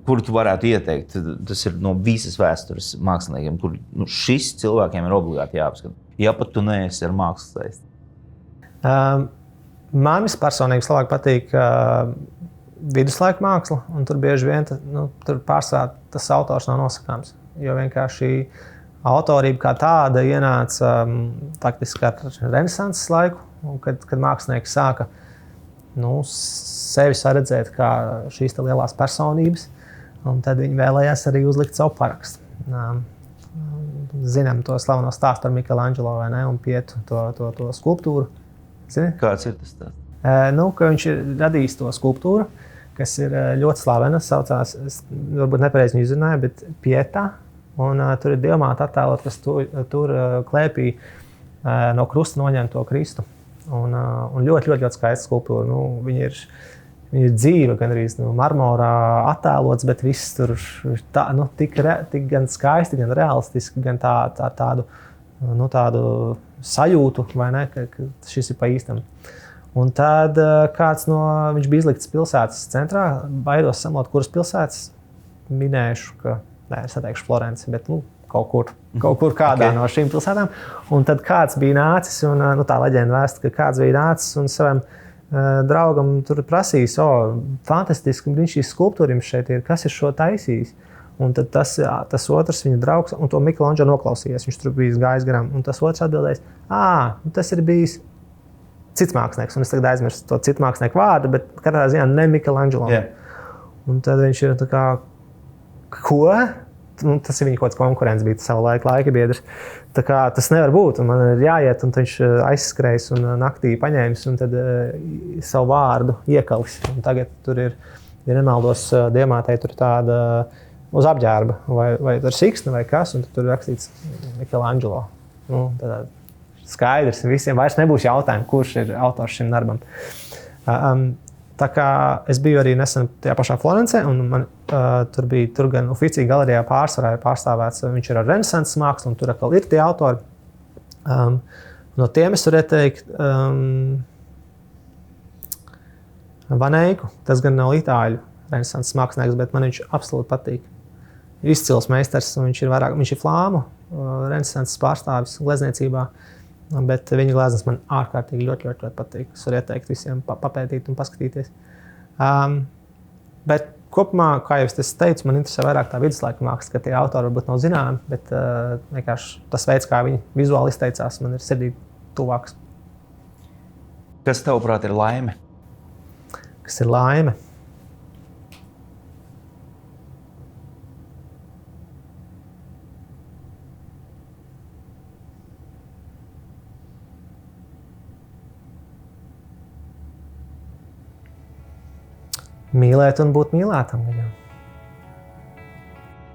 Kuru tu varētu ieteikt? Tas ir no visas vēstures māksliniekiem, kur šis cilvēkiem ir obligāti jāapskata. Ja pat tu neesi ar mākslu saistīts. Man personīgi labāk patīk viduslaika māksla, un tur bieži vien tur pārsvarā tas autors nav nosakāms. Jo vienkārši autorība kā tāda ienāca faktiski ar renesanses laiku, kad mākslinieki sāka sevi saredzēt kā šīs lielās personības, un tad viņi vēlējās arī uzlikt savu parakstu. Zinām to slaveno stāstu par Michelangelo vai ne, un Pietu to skulptūru. Zini? Kāds ir tas stāsts? Ka viņš ir radījis to skulptūru, kas ir ļoti slavena, saucās, varbūt nepareizi viņu izrunāju, bet Pietā. Un tur ir dievmāte attēlot, kas tur klēpī no krusta noņem to Kristu. Un ļoti skaista skulptūra. Viņa ir dzīva, gan arī marmorā attēlots, bet viss tur tik gan skaisti, gan realistiski, gan tādu sajūtu, vai ne, ka šis ir pa īstam. Un tad viņš bija izlikts pilsētas centrā, baidos samot, kuras pilsētas minēšu, ka es neteikšu Florenci, bet kaut kur kādā no šīm pilsētām. Un tad kāds bija nācis, un tā leģenda vēsta, ka kāds bija nācis un savam draugam tur prasījis, fantastiski, šīs skulptūra jums šeit ir, kas ir šo taisījis? Un tad tas otrs viņa draugs, un to Michelangelo noklausījies, viņš tur bija gājis garām, un tas otrs atbildējis, tas ir bijis cits mākslinieks, un es tagad aizmirstu to citu mākslinieku vārdu, bet katrā ziņā ne Michelangelo. Yeah. Un tad viņš ir tā kā, ko? Tas ir viņa kaut kāds konkurents, bija savu laika biedrs. Tā kā tas nevar būt, un man ir jāiet, un viņš aizskrējis un naktī paņēmis, un tad savu vārdu iekalis. Un tagad tur ir, ja nemaldos, diemātei tur tāda uz apģērba, vai tur siksna vai kas, un tur ir rakstīts Michelangelo. Skaidrs, visiem vairs nebūs jautājumu, kurš ir autors šim darbam. Tā kā es biju arī nesen tajā pašā Florencē, un man tur gan Uffizi galerijā pārsvarā ir pārstāvēts, viņš ir ar renesanses mākslu, un tur atkal ir tie autori. No tiem es varu ieteikt Van Eycku. Tas gan nav itāļu renesanses mākslinieks, bet man viņš absolūti patīk. Izcils meistars, un viņš ir flāmu renesanses pārstāvis glezniecībā. Bet viņa gleznas man ārkārtīgi ļoti patīk. Es varu ieteikt visiem papētīt un paskatīties. Bet kopumā, kā jau es teicu, man interesē vairāk tā viduslaika māksla, ka tie autori varbūt nav zināmi, bet vienkārši tas veids, kā viņi vizuāli izteicās, man ir sirdī tuvāks. Kas tavuprāt ir laime? Kas ir laime? Mīlēt un būt mīlētam.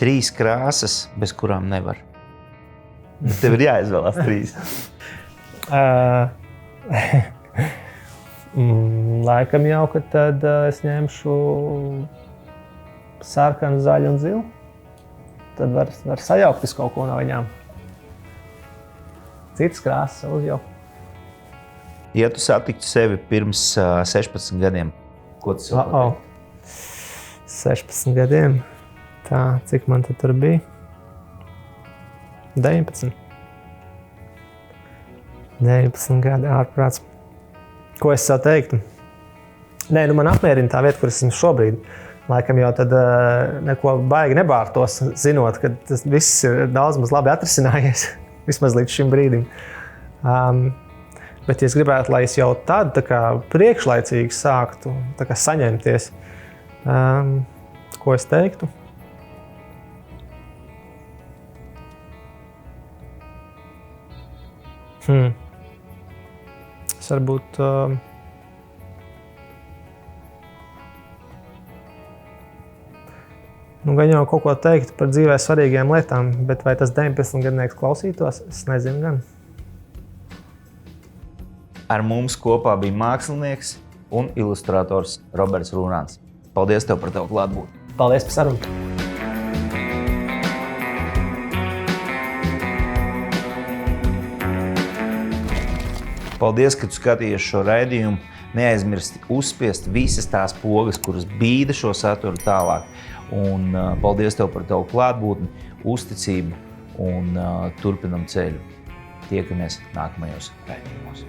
3 krāsas, bez kurām nevar. Tev ir jāizvēlās 3. Laikam jau, ka tad es ņemšu sarkanu, zaļu un zilu. Tad var sajaukt kaut ko no viņām. Citas krāsas uzjau. Ja tu satiktu sevi pirms 16 gadiem, ko tas jau pateikt? 16 gadiem. Tā, cik man tad tur bija? 19. 19 gadi ārprāts. Ko es sev teiktu? Nē, man apmierina tā vieta, kur es esmu šobrīd. Laikam jau tad neko baigi nebārtos, zinot, ka tas viss ir daudz maz labi atrisinājies. Vismaz līdz šim brīdim. Bet ja es gribētu, lai es jau tad tā kā priekšlaicīgi sāktu tā kā saņemties, ko es teiktu? Es varbūt Gan jau kaut ko teikt par dzīvē svarīgām lietām, bet vai tas 19-gadnieks klausītos, es nezinu gan. Ar mums kopā bija mākslinieks un ilustrators Roberts Runāns. Paldies tev par tavu klātbūtni. Paldies par sarunu. Paldies, ka tu skatījies šo raidījumu. Neaizmirsti uzspiest visas tās pogas, kuras bīda šo saturu tālāk. Un paldies tev par tavu klātbūtni, uzticību un turpinam ceļu. Tiekamies nākamajos raidījumos.